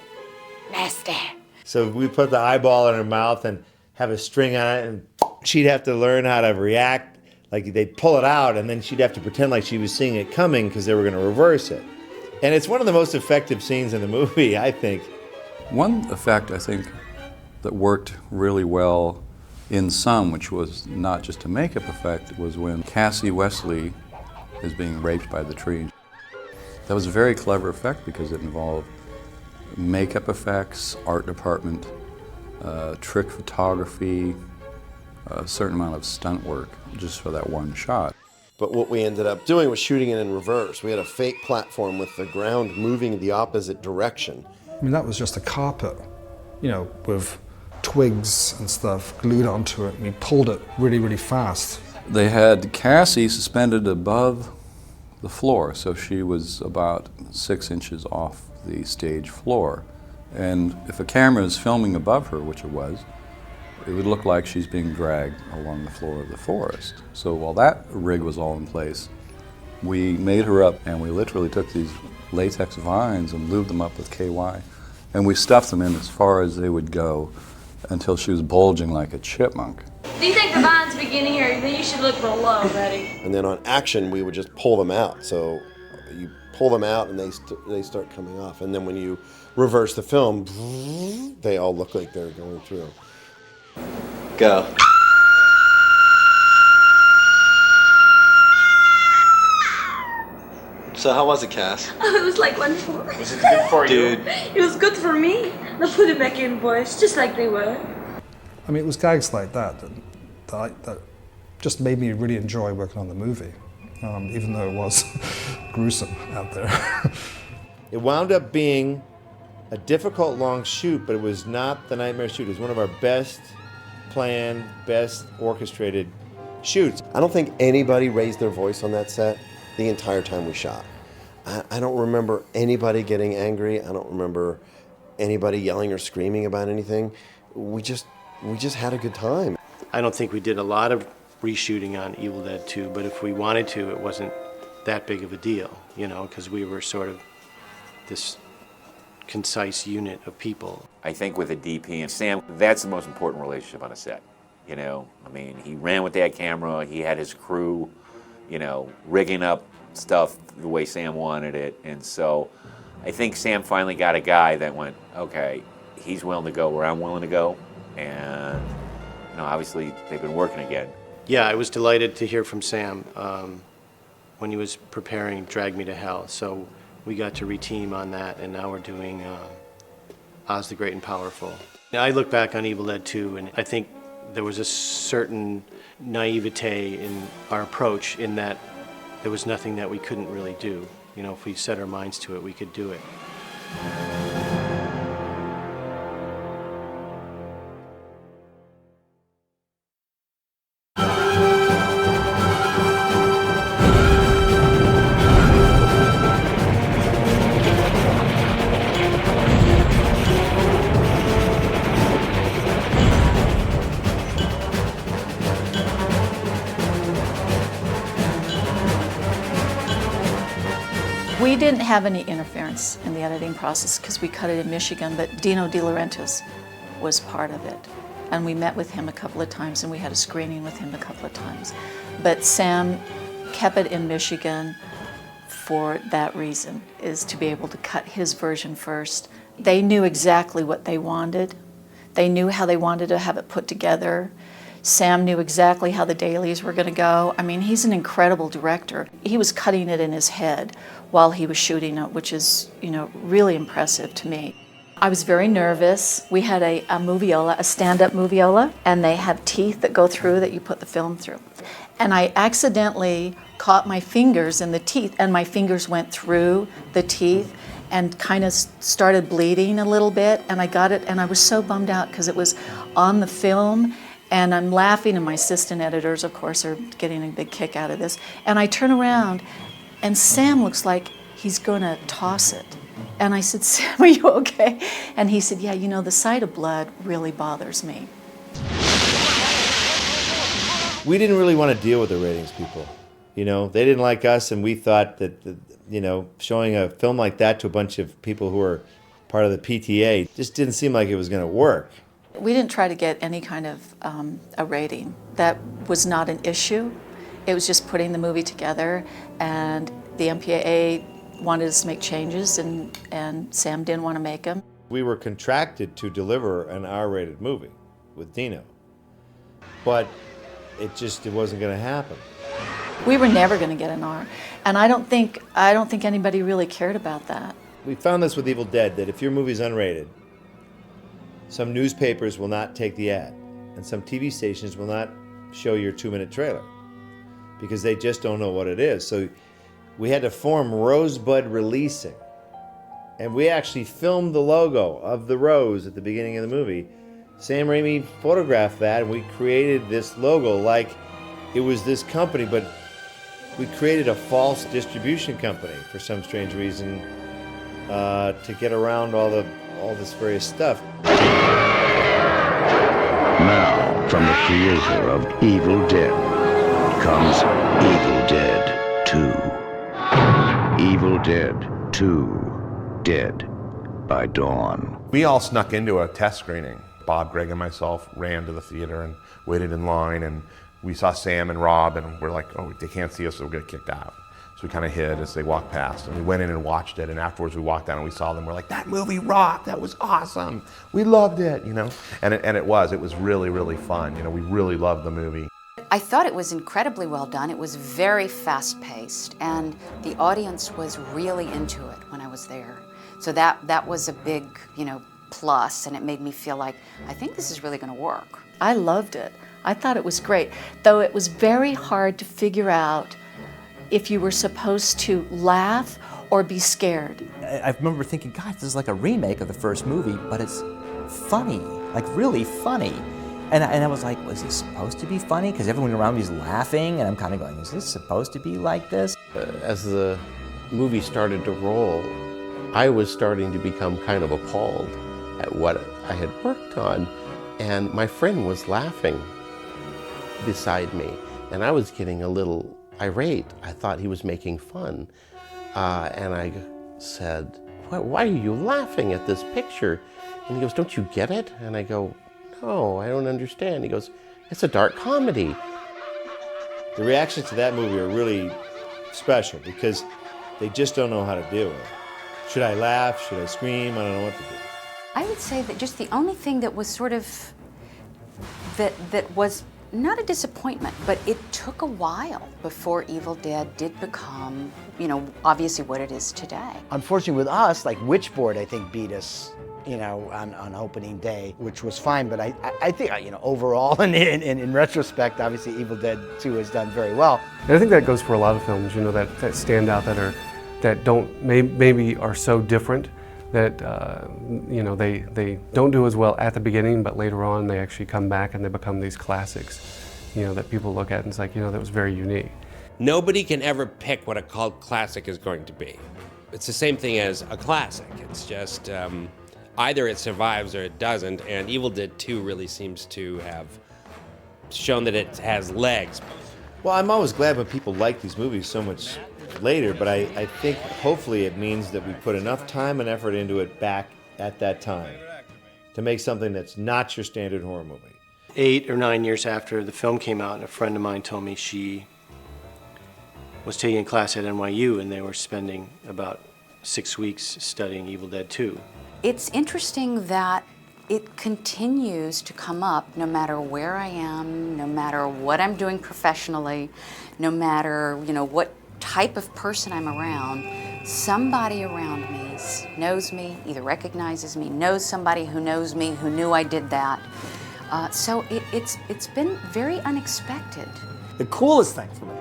Nasty. So we put the eyeball in her mouth and have a string on it, and she'd have to learn how to react. Like they'd pull it out, and then she'd have to pretend like she was seeing it coming because they were going to reverse it. And it's one of the most effective scenes in the movie, I think. One effect, I think, that worked really well in some, which was not just a makeup effect, was when Cassie Wesley is being raped by the tree. That was a very clever effect because it involved makeup effects, art department, trick photography, a certain amount of stunt work just for that one shot. But what we ended up doing was shooting it in reverse. We had a fake platform with the ground moving the opposite direction. I mean, that was just a carpet, you know, with twigs and stuff glued onto it. And we pulled it really, really fast. They had Cassie suspended above the floor, so she was about 6 inches off the stage floor. And if a camera is filming above her, which it was, it would look like she's being dragged along the floor of the forest. So while that rig was all in place, we made her up and we literally took these latex vines and lubed them up with KY. And we stuffed them in as far as they would go until she was bulging like a chipmunk. Do you think the vine's beginning here? Then you should look below, buddy. And then on action, we would just pull them out. So you pull them out and they start coming off. And then when you reverse the film, they all look like they're going through. Go. So how was it, Cass? Oh, it was like wonderful. Was it good for you? Dude. It was good for me. Now put it back in, boys, just like they were. I mean, it was gags like that that just made me really enjoy working on the movie, even though it was gruesome out there. It wound up being a difficult long shoot, but it was not the nightmare shoot. It was one of our best planned, best orchestrated shoots. I don't think anybody raised their voice on that set the entire time we shot. I don't remember anybody getting angry. I don't remember anybody yelling or screaming about anything. We just had a good time. I don't think we did a lot of reshooting on Evil Dead 2, but if we wanted to, it wasn't that big of a deal, you know, because we were sort of this concise unit of people. I think with a DP and Sam, that's the most important relationship on a set. You know, I mean, he ran with that camera, he had his crew, you know, rigging up stuff the way Sam wanted it. And so I think Sam finally got a guy that went, okay, he's willing to go where I'm willing to go. And, you know, obviously they've been working again. Yeah, I was delighted to hear from Sam when he was preparing Drag Me to Hell. So we got to reteam on that, and now we're doing Oz the Great and Powerful. I look back on Evil Dead 2, and I think there was a certain naivete in our approach in that there was nothing that we couldn't really do. You know, if we set our minds to it, we could do it. We didn't have any interference in the editing process because we cut it in Michigan, but Dino De Laurentiis was part of it. And we met with him a couple of times and we had a screening with him a couple of times. But Sam kept it in Michigan for that reason, is to be able to cut his version first. They knew exactly what they wanted. They knew how they wanted to have it put together. Sam knew exactly how the dailies were going to go. I mean, he's an incredible director. He was cutting it in his head while he was shooting it, which is, you know, really impressive to me. I was very nervous. We had a moviola, a stand-up moviola, and they have teeth that go through that you put the film through. And I accidentally caught my fingers in the teeth, and my fingers went through the teeth and kind of started bleeding a little bit, and I got it, and I was so bummed out because it was on the film. And I'm laughing, and my assistant editors, of course, are getting a big kick out of this. And I turn around, and Sam looks like he's going to toss it. And I said, Sam, are you okay? And he said, yeah, you know, the sight of blood really bothers me. We didn't really want to deal with the ratings people. You know, they didn't like us, and we thought that, you know, showing a film like that to a bunch of people who are part of the PTA just didn't seem like it was going to work. We didn't try to get any kind of a rating. That was not an issue. It was just putting the movie together, and the MPAA wanted us to make changes, and Sam didn't want to make them. We were contracted to deliver an R-rated movie with Dino, but it wasn't going to happen. We were never going to get an R, and I don't think anybody really cared about that. We found this with Evil Dead, that if your movie's unrated, some newspapers will not take the ad, and some TV stations will not show your 2-minute trailer because they just don't know what it is. So we had to form Rosebud Releasing, and we actually filmed the logo of the rose at the beginning of the movie. Sam Raimi photographed that, and we created this logo like it was this company, but we created a false distribution company for some strange reason to get around all this various stuff. Now, from the creator of Evil Dead comes Evil Dead 2. Evil Dead 2, Dead by Dawn. We all snuck into a test screening Bob, Greg, and myself ran to the theater and waited in line, and we saw Sam and Rob, and we're like, oh, they can't see us, so we'll get kicked out. So we kind of hid as they walked past, and we went in and watched it, and afterwards we walked down and we saw them. We're like, that movie rocked, that was awesome, we loved it, you know? And it was really, really fun. You know, we really loved the movie. I thought it was incredibly well done. It was very fast-paced, and the audience was really into it when I was there. So that was a big, you know, plus, and it made me feel like, I think this is really going to work. I loved it. I thought it was great, though it was very hard to figure out if you were supposed to laugh or be scared. I remember thinking, God, this is like a remake of the first movie, but it's funny, like really funny. And I was like, was it supposed to be funny? Because everyone around me is laughing, and I'm kind of going, is this supposed to be like this? As the movie started to roll, I was starting to become kind of appalled at what I had worked on, and my friend was laughing beside me, and I was getting a little irate. I thought he was making fun, and I said, why are you laughing at this picture? And he goes, don't you get it? And I go, no, I don't understand. He goes, it's a dark comedy. The reactions to that movie are really special because they just don't know how to do it. Should I laugh? Should I scream? I don't know what to do. I would say that just the only thing that was sort of, that was not a disappointment, but it took a while before Evil Dead did become, you know, obviously what it is today. Unfortunately with us, like Witchboard, I think beat us, you know, on opening day, which was fine, but I think, you know, overall and in retrospect, obviously Evil Dead 2 has done very well. And I think that goes for a lot of films, you know, that stand out, that don't, maybe are so different that, you know, they don't do as well at the beginning, but later on they actually come back and they become these classics, you know, that people look at and it's like, you know, that was very unique. Nobody can ever pick what a cult classic is going to be. It's the same thing as a classic. It's just either it survives or it doesn't, and Evil Dead 2 really seems to have shown that it has legs. Well, I'm always glad when people like these movies so much later, but I think hopefully it means that we put enough time and effort into it back at that time to make something that's not your standard horror movie. 8 or 9 years after the film came out, a friend of mine told me she was taking a class at NYU and they were spending about 6 weeks studying Evil Dead 2. It's interesting that it continues to come up no matter where I am, no matter what I'm doing professionally, no matter, you know, what type of person I'm around. Somebody around me knows me, either recognizes me, knows somebody who knows me, who knew I did that. So it's been very unexpected. The coolest thing for me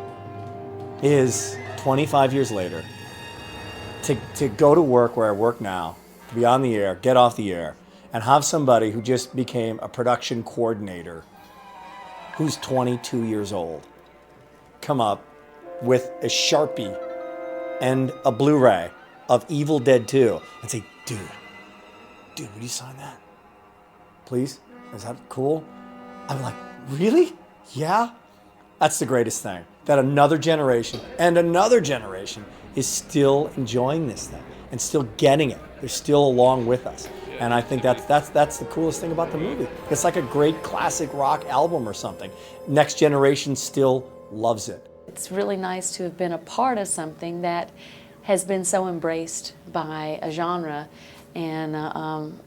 is 25 years later to go to work where I work now, to be on the air, get off the air, and have somebody who just became a production coordinator who's 22 years old come up with a Sharpie and a Blu-ray of Evil Dead 2 and say, dude, would you sign that? Please? Is that cool? I'm like, really? Yeah? That's the greatest thing. That another generation and another generation is still enjoying this thing and still getting it. They're still along with us. And I think that's the coolest thing about the movie. It's like a great classic rock album or something. Next generation still loves it. It's really nice to have been a part of something that has been so embraced by a genre, and I'm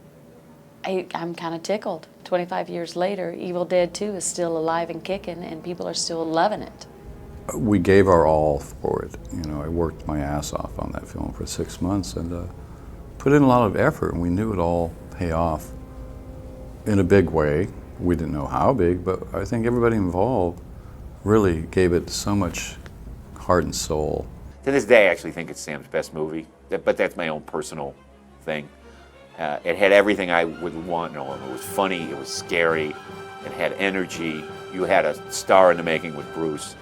kind of tickled. 25 years later, Evil Dead 2 is still alive and kicking, and people are still loving it. We gave our all for it. You know, I worked my ass off on that film for 6 months and put in a lot of effort, and we knew it'd all pay off in a big way. We didn't know how big, but I think everybody involved really gave it so much heart and soul. To this day, I actually think it's Sam's best movie, but that's my own personal thing. It had everything I would want in a horror movie. It was funny, it was scary, it had energy. You had a star in the making with Bruce,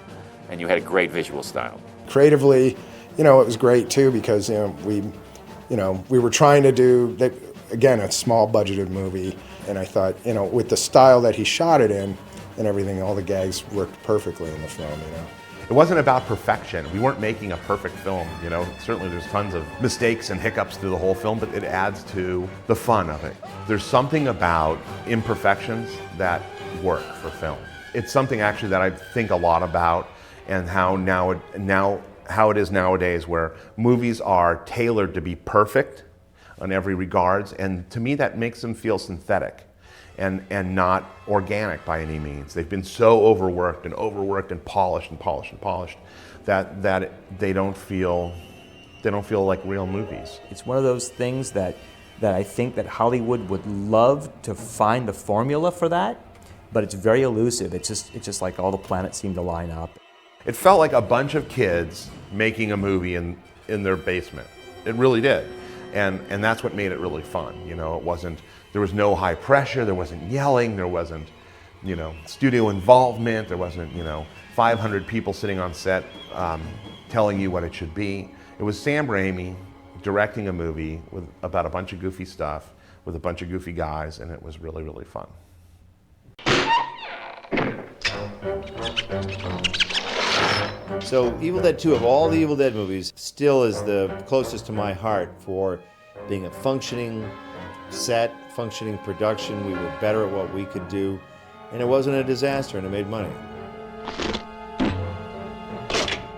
and you had a great visual style. Creatively, you know, it was great too because we were trying to do that, again, a small budgeted movie, and I thought, you know, with the style that he shot it in and everything, all the gags worked perfectly in the film, you know. It wasn't about perfection. We weren't making a perfect film, you know. Certainly there's tons of mistakes and hiccups through the whole film, but it adds to the fun of it. There's something about imperfections that work for film. It's something actually that I think a lot about, and how how it is nowadays, where movies are tailored to be perfect on every regards, and to me that makes them feel synthetic and not organic by any means. They've been so overworked and polished that they don't feel like real movies. It's one of those things that I think that Hollywood would love to find the formula for that, but it's very elusive. It's just like all the planets seem to line up. It felt like a bunch of kids making a movie in their basement. It really did. And that's what made it really fun. You know, there was no high pressure, there wasn't yelling, there wasn't, you know, studio involvement, there wasn't, you know, 500 people sitting on set telling you what it should be. It was Sam Raimi directing a movie about a bunch of goofy stuff with a bunch of goofy guys, and it was really, really fun. So Evil Dead 2, of all the Evil Dead movies, still is the closest to my heart for being a functioning set, functioning production. We were better at what we could do, and it wasn't a disaster, and it made money.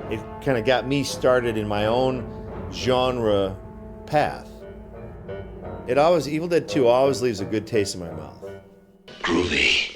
It kind of got me started in my own genre path. Evil Dead 2 always leaves a good taste in my mouth. Groovy.